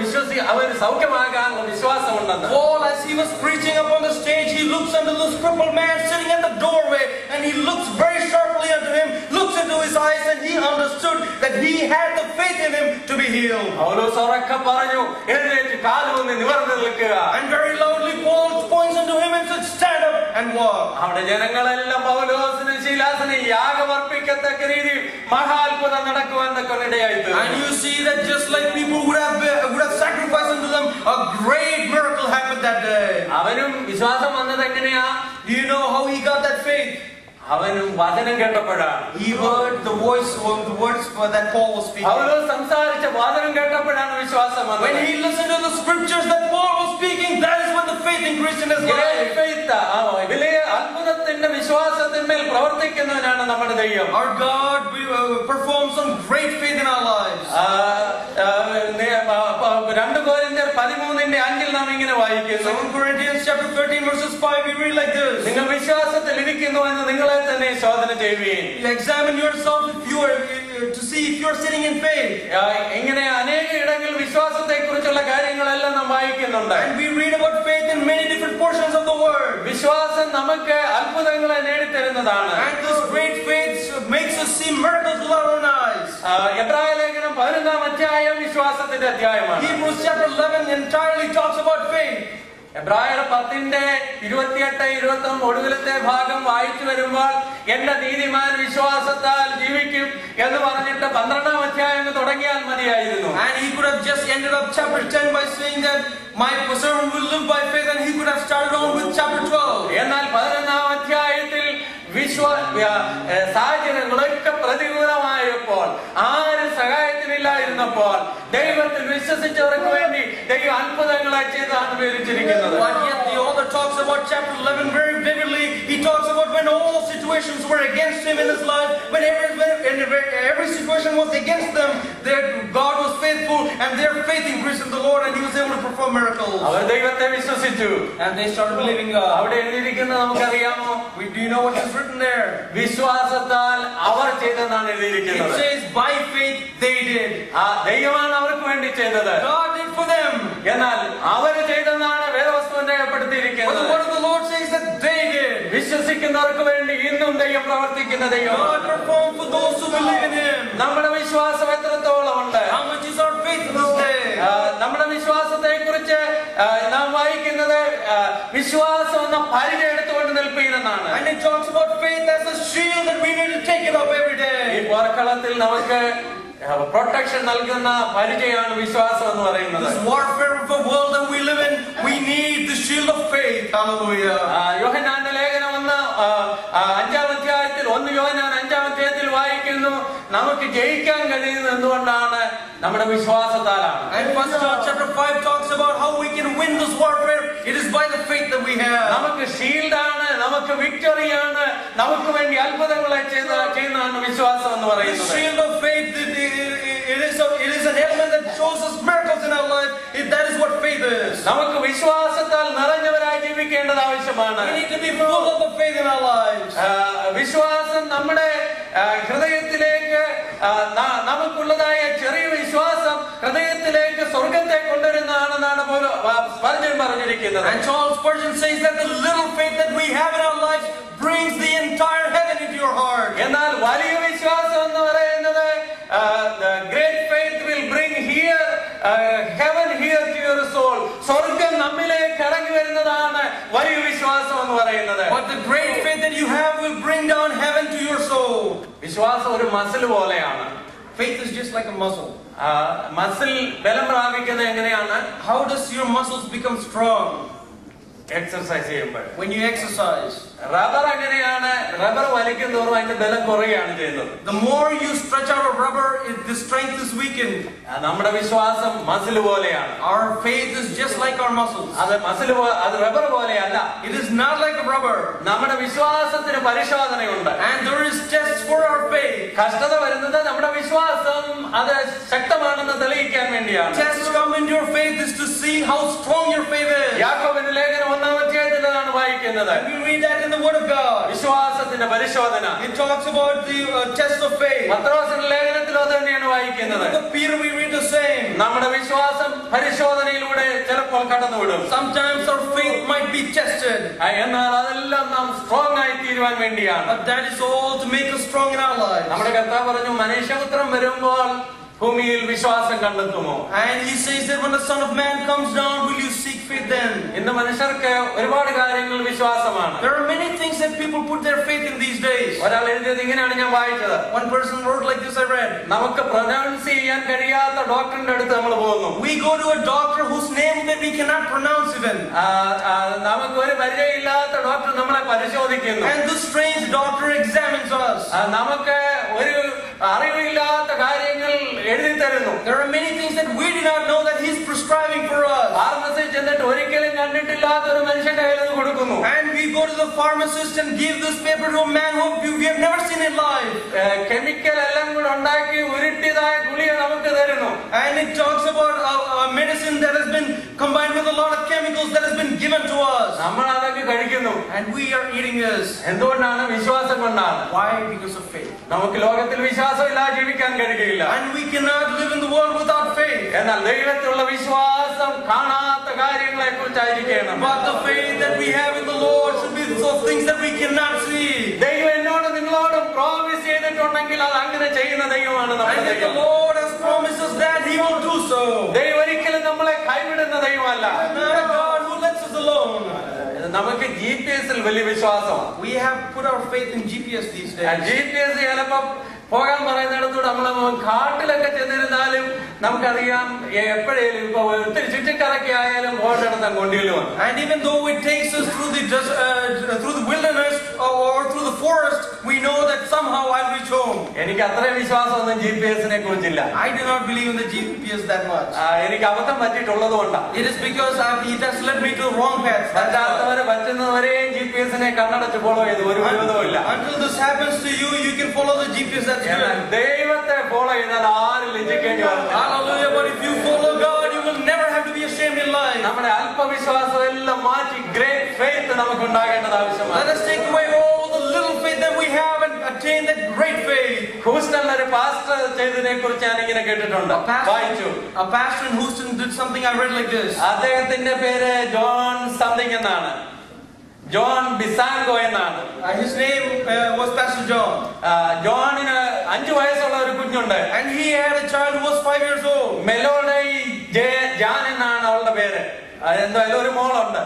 സൗഖ്യമാകാനുള്ള വിശ്വാസമുണ്ടെന്ന്. Paul, as he was preaching upon the stage, he looks unto this crippled man sitting at the doorway, and he looks very sharply unto him, looks into his eyes, and he understood that he had the faith in him to be healed. പൗലോസ് ഉറക്കെ പറഞ്ഞു, എഴുന്നേറ്റ് കാലുമൊന്ന് നിവർന്നു നിൽക്കുക. And very loudly Paul points unto him and said, stand up and walk. അവിടെ ജനങ്ങളെല്ലാം പൗലോസിനും ശീലാസിനും യാഗമർപ്പിക്കത്തക്ക രീതിയിൽ മഹാത്ഭുതം നടക്കുവാൻ ഇടയായി. And you see that just like people would have sacrificed unto them, a great miracle happened that day. അവനും വിശ്വാസം വന്നത് എങ്ങനെയാ? Do you know how he got that faith? അവനും വചനം കേട്ടപ്പോഴാണ്. He heard the words that Paul was speaking. പൗലോസ് സംസാരിച്ച വചനം കേട്ടപ്പോഴാണ് വിശ്വാസം വന്നത്. When he listened to the scriptures that Paul was speaking, that is when the faith increased in his life. വലിയ അത്ഭുതത്തിന്റെ വിശ്വാസത്തിന്മേൽ പ്രവർത്തിക്കുന്നവനാണ് നമ്മുടെ ദൈവം. Our God performs some great faith in our lives. 2 Corinthians 13:5 നാം ഇങ്ങനെ വായിക്കുന്നു. 2 Corinthians chapter 13 verses 5 we read like this. നിങ്ങൾ വിശ്വാസത്തിൽ ഇരിക്കുന്നു എന്ന് നിങ്ങളെ തന്നെ ശോധന ചെയ്യുവീൻ. Examine yourself to see if you are sitting in faith. ഇങ്ങനെ അനേക ഇടങ്ങളിൽ വിശ്വാസത്തെ കുറിച്ചുള്ള കാര്യങ്ങളെല്ലാം നാം വായിക്കുന്നുണ്ട്. And we read about faith in many different portions of the word. വിശ്വാസം നമുക്ക് അത്ഭുതങ്ങളെ നേടിത്തരുന്നതാണ്. And this great faith makes us see miracles with our own eyes. എബ്രായ ലേഖനം 11-ാം അധ്യായം വിശ്വാസത്തിന്റെ അധ്യായമാണ്. Hebrews chapter 11 entirely talks about faith. എബ്രായർ 10:28-29 ഒടുവിലത്തെ ഭാഗം വായിച്ചു വരുമ്പോൾ എന്റെ നീതിമാൻ വിശ്വാസത്താൽ ജീവിക്കും എന്ന് പറഞ്ഞിട്ട് 12-ാം അധ്യായം തുടങ്ങിയാൽ മതിയായിരുന്നു. And he could have just ended up chapter 10 by saying that my servant will live by faith, and he could have started on with chapter 12. എന്നാൽ 11-ാം അധ്യായത്തിൽ സാഹചര്യങ്ങളൊക്കെ പ്രതികൂലമായപ്പോൾ, ആരും സഹായത്തിനില്ലായിരുന്നപ്പോൾ ദൈവത്തിൽ വിശ്വസിച്ചവർക്ക് വേണ്ടി ദൈവം അത്ഭുതങ്ങളെ ചെയ്താണ് വിവരിച്ചിരിക്കുന്നത്. But yet the author talks about chapter 11 very vividly. He talks about when all situations were against him in his life, when every situation was against them, that God was faithful and their faith increased in the Lord, and he was able to perform miracles. അവർ ദൈവത്തെ വിശ്വസിച്ചു. And they started believing God. അവിടെ എഴുതിയിരിക്കുന്നത് നമുക്കറിയാമോ? Do you know what is written there? വിശ്വാസത്താൽ അവർ ചെയ്തെന്നാണ് എഴുതിയിരിക്കുന്നത്. It says by faith they did. ദൈവമാണ് അവർക്ക് വേണ്ടി ചെയ്തത്. God did for them. എന്നാൽ അവർ ചെയ്തെന്നാണ് വേദപുസ്തകം രേഖപ്പെടുത്തിയിരിക്കുന്നത്. But the word of the Lord says that they did. വിശ്വസിക്കുന്നവർക്ക് വേണ്ടി ഇന്നും ദൈവം പ്രവർത്തിക്കുന്ന ദൈവം. God performs for those who believe in Him. നമ്മുടെ വിശ്വാസം എത്രത്തോളം ഉണ്ട്? How much is our faith in this day? നമ്മുടെ വിശ്വാസത്തെ കുറിച്ച് നാം വായിക്കുന്നത് വിശ്വാസം എന്ന പരിചയം എടുത്തുകൊണ്ട് നിൽപ്പീനെന്നാണ്. And it talks about faith as a shield that we need to take it up every day. ഈ പോർക്കളത്തിൽ നമുക്ക് പ്രൊട്ടക്ഷൻ നൽകുന്ന പരിചയമാണ് വിശ്വാസം എന്ന് പറയുന്നത്. This warfare of the world that we live in, we need the shield of faith. Hallelujah. യോഹന്നാന്റെ ലേഖനം 5-ാം അധ്യായത്തിൽ 1 യോഹന്നാൻ 5-ാം അധ്യായത്തിൽ വായിക്കുന്നു, നമുക്ക് ജയിക്കാൻ കഴിയുന്നത് എന്തുകൊണ്ടാണ്? നമ്മുടെ വിശ്വാസത്താലാണ്. And 1 John chapter 5 talks about how we can win this warfare. It is by the faith that we have. നമുക്ക് ഷീൽഡാണ്, നമുക്ക് വിക്ടറിയാണ്, നമുക്ക് വേണ്ടി അത്ഭുതങ്ങളെ ചെയ്യുന്നതാണ് വിശ്വാസം എന്ന് The പറയുന്നത്. shield of faith, it is an element that shows us miracles in our life. That is what faith is. നമുക്ക് വിശ്വാസത്താൽ നിറഞ്ഞവരായി ജീവിക്കേണ്ടത് ആവശ്യമാണ്. We need to be full of the faith in our lives. വിശ്വാസം നമ്മുടെ ഹൃദയത്തിലേക്ക് നമുക്കുള്ളതായ ചെറിയ വിശ്വാസം ഹൃദയത്തിലേക്ക് സ്വർഗത്തെ കൊണ്ടുവരുന്നതാണെന്നാണ് സ്പർജൻ പറഞ്ഞിരിക്കുന്നത്. And Charles Spurgeon says that the little faith that we have in our lives brings the entire heaven into your heart. എന്നാൽ വലിയ വിശ്വാസം എന്ന് പറയുന്നത് the great faith will bring here heaven here to your soul. സ്വർഗം നമ്മിലേക്ക് ഇറങ്ങി വരുന്നതാണ് വലിയ വിശ്വാസം എന്ന് പറയുന്നത്. But the great faith that you have will bring down heaven to your soul. വിശ്വാസം ഒരു മസിൽ പോലെയാണ്. Faith is just like a muscle. Muscle ബലം പ്രാപിക്കുന്നത് എങ്ങനെയാണ്? How does your muscles become strong? Exercise ചെയ്യുമ്പോൾ. When you exercise. റബ്ബർ എങ്ങനെയാണ്? Rubber വലിക്കും തോറും അതിന്റെ ബലം കുറയുകയാണ് ചെയ്യുന്നത്. The more you stretch out a rubber, the strength is weakened. നമ്മുടെ വിശ്വാസം മസിൽ പോലെയാണ്. Our faith is just like our muscles. അത് റബ്ബർ പോലെയല്ല. It is not like a rubber. നമ്മുടെ വിശ്വാസത്തിന് പരിശോധനയുണ്ട്. And there is tests for our faith. കഷ്ടത വരുന്നത് നമ്മുടെ വിശ്വാസം അത് ശക്തമാണെന്ന് തെളിയിക്കാൻ വേണ്ടിയാണ്. Tests come into your faith is to see how strong your faith is. യാക്കോബിന്റെ ലേഖനം 1-ാം അധ്യായത്തിലാണ് വായിക്കുന്നത്. And we read that in the Word of God. വിശ്വാസത്തിന്റെ പരിശോധന. It talks about the test of faith. പത്രോസിന്റെ ലേഖനത്തിൽ അത് തന്നെയാണ് വായിക്കുന്നത്. In Peter we read the same. നമ്മുടെ വിശ്വാസം പരിശോധനയിലൂടെ ചിലപ്പോൾ കടന്നുവിടും. Sometimes our faith might be tested. എന്നാൽ അതെല്ലാം നാം സ്ട്രോങ് ആയി തീരുവാൻ വേണ്ടിയാണ്. But that is all to make us strong in our lives. നമ്മുടെ കർത്താവ് പറഞ്ഞു, മനുഷ്യപുത്രൻ വരുമ്പോൾ ഭൂമിയിൽ വിശ്വാസം കണ്ടെത്തുമോ? And he says that when the Son of Man comes down, will you seek faith then? ഇന്ന് മനുഷ്യർക്ക് ഒരുപാട് കാര്യങ്ങൾ വിശ്വാസമാണ്. There are many things that people put their faith in these days. ഒരാൾ എഴുതിയത് ഇങ്ങനെയാണ് ഞാൻ വായിച്ചത്. One person wrote like this, I read. നമുക്ക് പ്രൊനൗൺസ് ചെയ്യാൻ കഴിയാത്ത ഡോക്ടറിന്റെ അടുത്ത് നമ്മൾ പോകുന്നു. We go to a doctor whose name that we cannot pronounce even. നമുക്ക് ഒരു പരിചയമില്ലാത്ത ഡോക്ടർ നമ്മളെ പരിശോധിക്കുന്നു. And this strange doctor examines us. നമുക്ക് ഒരു അറിവില്ലാത്ത കാര്യങ്ങൾ എഴുതി തരുന്നു. There are many things that we do not know that he's prescribing for us. ഫാർമസിയിൽ ചെന്നിട്ട് ഒരിക്കലും കണ്ടിട്ടില്ലാത്ത ഒരു മനുഷ്യന്റെ കയ്യിൽ ഇത് കൊടുക്കുന്നു. And we go to the pharmacist and give this paper to a man who we have never seen in life. Chemical എല്ലാം കൂടെ ഉണ്ടാക്കി ഉരുട്ടിയതായ ഗുളിക നമുക്ക് തരുന്നു. And it talks about a medicine that has been combined with a lot of chemicals that has been given to us. നമ്മൾ അതൊക്കെ കഴിക്കുന്നു. And we are eating this. എന്തുകൊണ്ടാണ്? വിശ്വാസം കൊണ്ടാണ്. Why? Because of faith. നമുക്ക് ലോകത്തിൽ വിശ്വാസമില്ലാതെ ജീവിക്കാൻ കഴിയില്ല. And we cannot live in the world without faith. എന്നാൽ ദൈവത്തിലുള്ള വിശ്വാസം കാണാത്ത കാര്യങ്ങളെ കുറിച്ചായിരിക്കണം. But the faith that we have in the Lord should be those things that we cannot see. ദൈവം എന്നോട് നിങ്ങളോട് പ്രോമിസ് ചെയ്തിട്ടുണ്ടെങ്കിൽ അത് അങ്ങനെ ചെയ്യുന്ന ദൈവമാണ് നമ്മുടെ And if the ദൈവം. Lord has promised us that, He will do so. ദൈവം ഒരിക്കലും നമ്മളെ കൈവിടുന്ന ദൈവമല്ല. Not a God who lets us alone. നമുക്ക് GPS-ൽ വലിയ വിശ്വാസമാണ്. We have put our faith in GPS these days. GPS ചിലപ്പോ പോകാൻ പറയുന്നിടത്തൂടെ നമ്മൾ കാട്ടിലൊക്കെ ചെന്നിരുന്നാലും നമുക്കറിയാം എപ്പോഴേലും ഇപ്പൊ ഒത്തിരി ചുറ്റിക്കറക്കി ആയാലും പോകേണ്ടിടത്താൻ കൊണ്ടില്ലുമാണ്. And even though it takes us through the wilderness or through the forest, we know that somehow I'll reach home. എനിക്ക് അത്രയും വിശ്വാസമൊന്നും GPS-നെ കുറിച്ചില്ല. I do not believe in the GPS that much. എനിക്ക് അബദ്ധം പറ്റിയിട്ടുള്ളത് കൊണ്ടാണ്. It is because it has led me to the wrong path. പറ്റുന്നവരെയും GPS-നെ കണ്ണടച്ച് follow ചെയ്തു ഒരു വിരോധവും ഇല്ല. Until this happens to you, you can follow the GPS that's good. ദൈവത്തെ follow ചെയ്താൽ ആരും ലജ്ജിക്കേണ്ടി വരും. Hallelujah! But if you follow God, you will never have to be ashamed in life. നമ്മുടെ അല്പവിശ്വാസം എല്ലാം മാറ്റി ഗ്രേറ്റ് ഫെയ്ത്ത് നമുക്ക് ഉണ്ടാകേണ്ടത് ആവശ്യമാണ്. Let us take away all the little faith that we have and attain that great faith. ഹൂസ്റ്റണിൽ ഒരു pastor ചെയ്തതിനെ കുറിച്ച് ഞാൻ ഇങ്ങനെ കേട്ടിട്ടുണ്ട്, വായിച്ചു. A pastor in Houston did something I read like this. അദ്ദേഹത്തിന്റെ പേര് ജോൺ സംതിങ് എന്നാണ്. ജോൺ ബിസാങ്കോ എന്നാണ്. His name was Pastor John. ജോണിന് 5 വയസ്സുള്ള ഒരു കുഞ്ഞുണ്ട്. And he had a child who was 5 years old. Melody Jan എന്നാണ് അവളുടെ പേര്. എന്തായാലും ഒരു മോളുണ്ട്.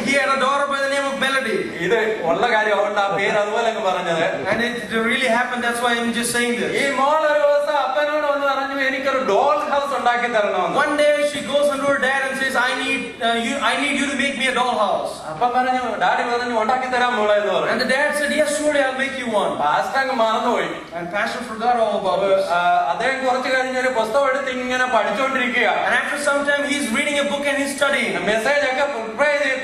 He had a daughter by the name of Melody. ഇത് ഉള്ള കാര്യം അതുകൊണ്ട് ആ പേര് അതുപോലെ അങ്ങ് പറഞ്ഞത്. And it really happened, that's why I'm just saying this. ഈ മോൾ ഒരു ദിവസം അപ്പനോട് വന്ന് പറഞ്ഞു, എനിക്കൊരു ഡോൾ ഹൗസ് ഉണ്ടാക്കി തരണമെന്ന്. One day she goes unto her dad and says, I need you to make me a doll house. അപ്പൻ പറഞ്ഞു, ഡാഡി പറഞ്ഞു ഉണ്ടാക്കി തരാൻ മോളെ എന്ന് പറഞ്ഞു. And the dad said, yes, surely I'll make you one. Pastor അങ്ങ് മറന്നുപോയി. And pastor forgot all about it. അദ്ദേഹം കുറച്ച് കഴിഞ്ഞ് ഒരു പുസ്തകം എടുത്ത് ഇങ്ങനെ പഠിച്ചുകൊണ്ടിരിക്കുക. And after some time he's reading a book and he's studying. Message ഒക്കെ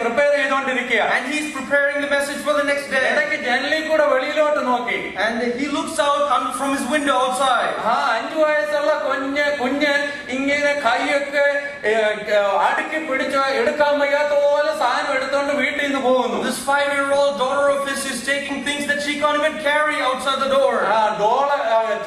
പ്രിപ്പയർ ചെയ്തുകൊണ്ടിരിക്കുക. And he's preparing the message for the next day. ഇടയ്ക്ക് ജനലിൽ കൂടെ വെളിയിലോട്ട് നോക്കി. And he looks out from his window outside. 5 വയസ്സുള്ള കുഞ്ഞ് ഇങ്ങനെ കൈയൊക്കെ അടുക്കി പിടിച്ച് എടുക്കാൻ വയ്യാത്ത പോലെ സാധനം എടുത്തോണ്ട് വീട്ടിൽ നിന്ന് പോകുന്നു. This 5-year-old daughter of his is taking things that she can't even carry outside the door.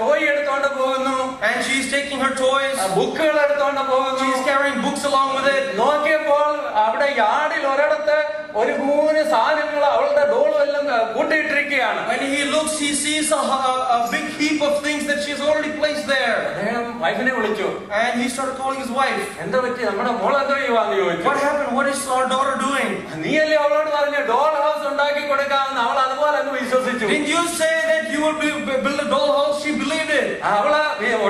Toy എടുത്തോണ്ട് പോകുന്നു. And she's taking her toys. ബുക്കുകൾ എടുത്തോണ്ട് പോകുന്നു. She's carrying books along with it. നോക്കിയപ്പോൾ അവിടെ യാർഡിൽ ഒരിടത്ത് ഒരു മൂന്ന് സാധനങ്ങൾ അവളുടെ ഡോളും എല്ലാം കൂട്ടിയിട്ടിരിക്കുകയാണ്. When he looks, he sees a big heap of things that she's already placed there. അദ്ദേഹം വൈഫിനെ വിളിച്ചു. And he started calling his wife. എന്താ പറ്റി, നമ്മുടെ മോൾ എന്തോ ചെയ്യുവാന്ന് ചോദിച്ചു. What happened? What is our daughter doing? നീയല്ലേ അവളോട് പറഞ്ഞു ഡോൾ ഹൗസ് ഉണ്ടാക്കി കൊടുക്കാമെന്ന്. അവൾ അതുപോലെ അങ്ങ് വിശ്വസിച്ചു. Didn't you say that you would build a doll house? She believed it. അവള്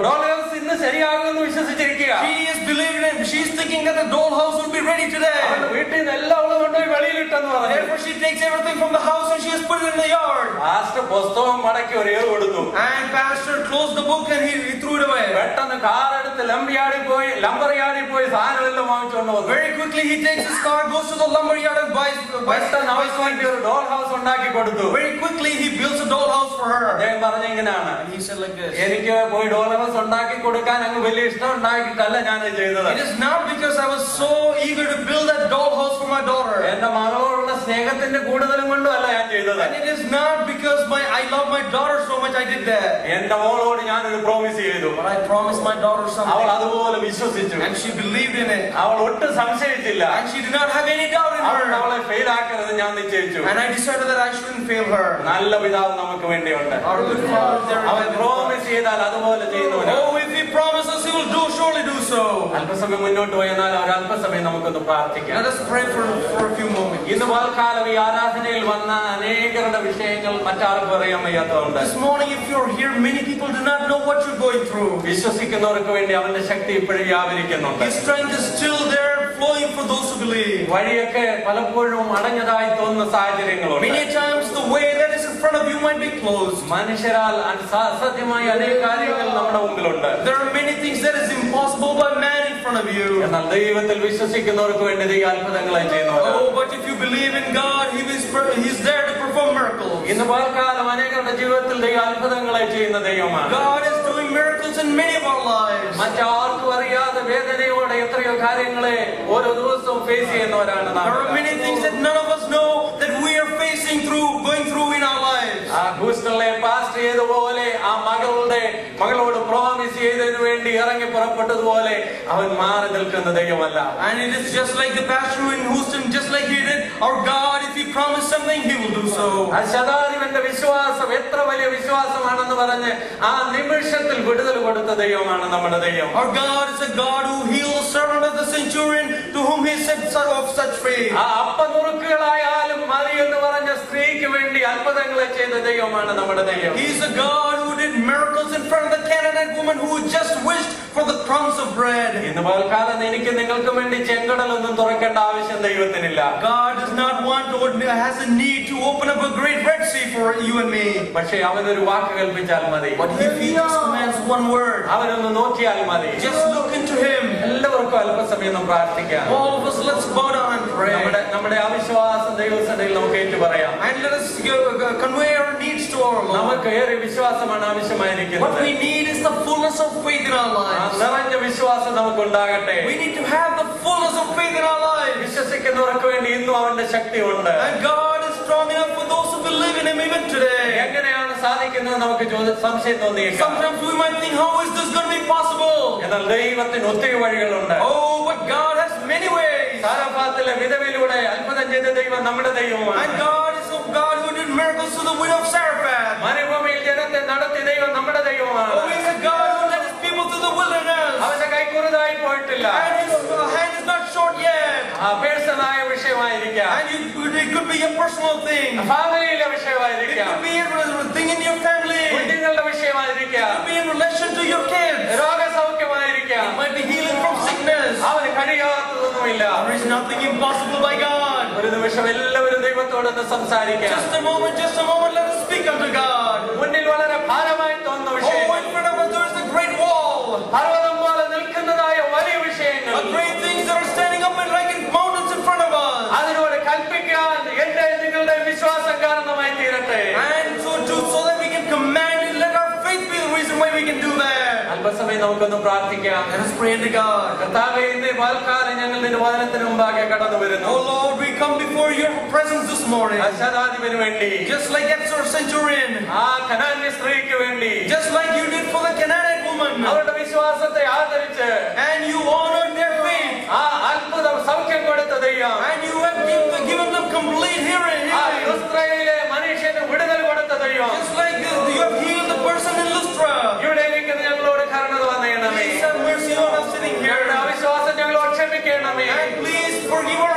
ഡോൾ ഹൗസ് ഇന്ന് ശരിയാകുമെന്ന് വിശ്വസിച്ചിരിക്കുക. She is believing it. She's thinking that the doll house will be ready today. വീട്ടിൽ നിന്ന് എല്ലാം അവള് കൊണ്ടുപോയി വെളിയിലിട്ടെന്ന് പറഞ്ഞു. Therefore she takes everything from the house and she has put it in the yard. Pastor പുസ്തകം മടക്കി ഒരു ഏറ് കൊടുത്തു. And pastor closed the book and he threw it away. പെട്ടെന്ന് കാർ എടുത്ത് ലംബർ യാർഡിൽ പോയി സാധനം എല്ലാം വാങ്ങിച്ചുകൊണ്ട് വന്നു. Very quickly he takes his car, goes to the lumber yard and buys പെട്ടെന്ന് അവൾക്ക് വേണ്ടി ഒരു ഡോൾ ഹൗസ് ഉണ്ടാക്കി കൊടുത്തു. Very quickly he builds a doll house for her. അദ്ദേഹം പറഞ്ഞ ഇങ്ങനെയാണ്, And he said like this. എനിക്ക് പോയി ഡോൾ ഹൗസ് ഉണ്ടാക്കി കൊടുക്കാൻ അങ്ങ് വലിയ ഇഷ്ടം ഉണ്ടാക്കിയിട്ടല്ല ഞാൻ ചെയ്തത്. It is not because I was so eager to build that doll house for my daughter. എന്റെ മകളോടുള്ള സ്നേഹത്തിന്റെ കൂടുതലും കൊണ്ടും അല്ല ഞാൻ ചെയ്തത്. And it is not because I love my daughter so much I did that. എന്റെ മോളോട് ഞാനൊരു പ്രോമിസ് ചെയ്തു. But I promised my daughter something. അവൾ അതുപോലെ വിശ്വസിച്ചു. And she believed in it. അവൾ ഒട്ടും സംശയിച്ചില്ല. And she did not have any doubt in her. അവളെ ഫെയിൽ ആക്കരുത് ഞാൻ നിശ്ചയിച്ചു. And I decided that I shouldn't fail her. നല്ല പിതാവ് നമുക്ക് വേണ്ടിയുണ്ട്. Our good Father is there. അവൻ പ്രോമിസ് ചെയ്താൽ അതുപോലെ ചെയ്യുന്നവനാണ്. Oh, if he promises, he will surely do so. അല്പസമയം മുന്നോട്ട് പോയെന്നാൽ ഒരു അല്പസമയം നമുക്കൊന്ന് പ്രാർത്ഥിക്കാം. Let us pray for a few moments. ഇന്ന് പകൽക്കാലം ഈ ആരാധനയിൽ വന്ന അനേകരുടെ വിഷയങ്ങൾ മറ്റാർക്കും അറിയാൻ വയ്യാത്തതുകൊണ്ട് This morning, if you're here, many people do not know what you're going through. വിശ്വസിക്കുന്നവർക്ക് വേണ്ടി അവന്റെ ശക്തി ഇപ്പോഴും വ്യാപരിക്കുന്നുണ്ട്. His strength is still there, flowing for those who believe. വഴിയൊക്കെ പലപ്പോഴും അടഞ്ഞതായി തോന്നുന്ന സാഹചര്യങ്ങളുണ്ട്. Many times the way that is in front of you might be closed. മനുഷ്യരാൽ അസാധ്യമായ അനേക കാര്യങ്ങൾ നമ്മുടെ മുമ്പിലുണ്ട്. There are many things that is impossible by man in front of you. എന്നാൽ ദൈവത്തിൽ വിശ്വസിക്കുന്നവർക്ക് വേണ്ടി ദൈവം അത്ഭുതങ്ങളെ ചെയ്യുന്നവരാണ്. Oh, but if you believe in God, He's there to perform miracles. ഇന്ന് പകൽക്കാലം അനേകരുടെ ജീവിതത്തിൽ ദൈവം അത്ഭുതങ്ങളെ ചെയ്യുന്ന ദൈവമാണ്. God is doing miracles in many of our lives. മറ്റാർക്കും അറിയാതെ വേദനയോടെ എത്രയോ കാര്യങ്ങളെ ഓരോ ദിവസവും ഫേസ് ചെയ്യുന്നവരാണ് നാം. There are many things that none of us know that we are going through in our lives. ആ ഹൂസ്റ്റണിലെ പാസ്റ്റർ ചെയ്തതുപോലെ ആ മകളോട് പ്രോമിസ് ചെയ്തതിനു വേണ്ടി ഇറങ്ങി പുറപ്പെട്ടതുപോലെ അവൻ മാറി നിൽക്കുന്ന ദൈവമല്ല. And it is just like the pastor in Houston, just like he did. Our God, if he promised something, he will do so. ആ ശതാധിപന്റെ വിശ്വാസം എത്ര വലിയ വിശ്വാസമാണെന്ന് പറഞ്ഞ് ആ നിമിഷത്തിൽ വിടുതൽ കൊടുത്ത ദൈവമാണ് നമ്മുടെ ദൈവം. Our God is a God who healed the servant of the centurion, to whom he said of such faith. ആ അപ്പനുറുക്കുകളായാലും മതി എന്ന് പറഞ്ഞ സ്ത്രീക്ക് വേണ്ടി അത്ഭുതങ്ങളെ ചെയ്ത ദൈവമാണ് നമ്മുടെ ദൈവം. He is a God who did miracles in front of the Canaanite woman who just wished for the crumbs of bread. ഇന്ന് പകൽക്കാലം എനിക്ക് നിങ്ങൾക്കും വേണ്ടി ചെങ്കടലൊന്നും തുറക്കേണ്ട ആവശ്യം ദൈവത്തിനില്ല. God does not want or has a need to open up a great Red Sea for you and me. പക്ഷേ അവനൊരു വാക്ക് കൽപ്പിച്ചാൽ മതി. But if he just commands one word, അവനൊന്ന് നോക്കിയാൽ മതി. just look into him. എല്ലാവർക്കും അല്പസമയം ഒന്ന് പ്രാർത്ഥിക്കാം. All of us, let's bow down and pray. നമ്മുടെ അവിശ്വാസം ദൈവസന്നിധിയിൽ നമുക്ക് ഏറ്റു പറയാം. And let us convey our needs to our Lord. നമുക്ക് ഏറെ വിശ്വാസമാണ് ആവശ്യമായിരിക്കുന്നത്. What we need is the fullness of faith in our lives. നിറഞ്ഞ വിശ്വാസം നമുക്ക് ഉണ്ടാകട്ടെ. We need to have the fullness of faith in our lives. വിശ്വസിക്കുന്നവർക്ക് വേണ്ടി ഇന്നും അവന്റെ ശക്തിയുണ്ട്. And God is strong enough for those who believe in him even today. എങ്ങനെയാണ് സാധിക്കുന്നത് നമുക്ക് സംശയം തോന്നിയേക്കാം. Sometimes we might think, how is this going to be possible? എന്നാൽ ദൈവത്തിന് ഒത്തിരി വഴികളുണ്ട്. Oh, but God has many ways. സാരഫാത്തിലെ വിധവയിലൂടെ അത്ഭുതം ചെയ്ത ദൈവം നമ്മുടെ ദൈവമാണ്. And God is a God who did miracles to the widow of Zarephath. മരുഭൂമിയിൽ ജനത്തെ നടത്തിയ ദൈവം നമ്മുടെ ദൈവമാണ്. Oh, He is a God who led His people through the wilderness. അവന്റെ കൈ കുറുതായി പോയിട്ടില്ല. And His hand is not short yet. പേഴ്സണായ വിഷയമായിരിക്കാം. And it could be a personal thing. ഫാമിലിയിലെ It വിഷയമായിരിക്കാം. could be a thing in your family. It കുഞ്ഞുങ്ങളുടെ വിഷയമായിരിക്കാം. could be in relation to your kids. രോഗസൗഖ്യമായിരിക്കാം. It might be healing from sickness. അവന് കഴിയാത്തതൊന്നുമില്ല. There is nothing impossible by God. ഒരു നിമിഷം എല്ലാവരും ദൈവത്തോടൊന്ന് സംസാരിക്കാം. Just a moment, let us speak unto God. മുന്നിൽ വളരെ ഭാരമായി തോന്നുന്ന Oh, വിഷയം, in front of us there is a great wall. പർവ്വതം പോലെ നിൽക്കുന്നതായ വലിയ വിഷയങ്ങൾ, Great things that are standing up and like in mountains in front of us. അതിനോട് കൽപ്പിക്കാൻ എന്റെ നിങ്ങളുടെ വിശ്വാസം കാരണമായി തീരട്ടെ. And so that we can command it, let our faith be the reason why we can do that. അല്പസമയം നമുക്കൊന്ന് പ്രാർത്ഥിക്കാം. Let us pray unto God. കർത്താവേ, ഇന്ന് പകൽക്കാലം ഞങ്ങൾ നിന്റെ വചനത്തിന് മുമ്പാകെ കടന്നു വരുന്നു. Oh Lord, we come before your presence this morning. ശതാധിപന് വേണ്ടി, Just like that centurion. ആ കനാന്യ സ്ത്രീക്ക് വേണ്ടി, Just like you did for the Canaanite woman. അവരുടെ വിശ്വാസത്തെ ആദരിച്ച് And you honored their faith. ആ അത്ഭുതം സൗഖ്യം കൊടുത്ത ദൈവം, And you have given them complete hearing. ആ ഇസ്രായേലിലെ മനുഷ്യന് വിടുതൽ കൊടുത്ത ദൈവം, Just like you have healed the person in Lystra. ഇവിടെ ഇരിക്കുന്ന ഞങ്ങളോട് കരുണ തോന്നണമേ. Please have mercy on us sitting here. ഞങ്ങളുടെ അവിശ്വാസം ഞങ്ങളോട് ക്ഷമിക്കണമേ. And please forgive our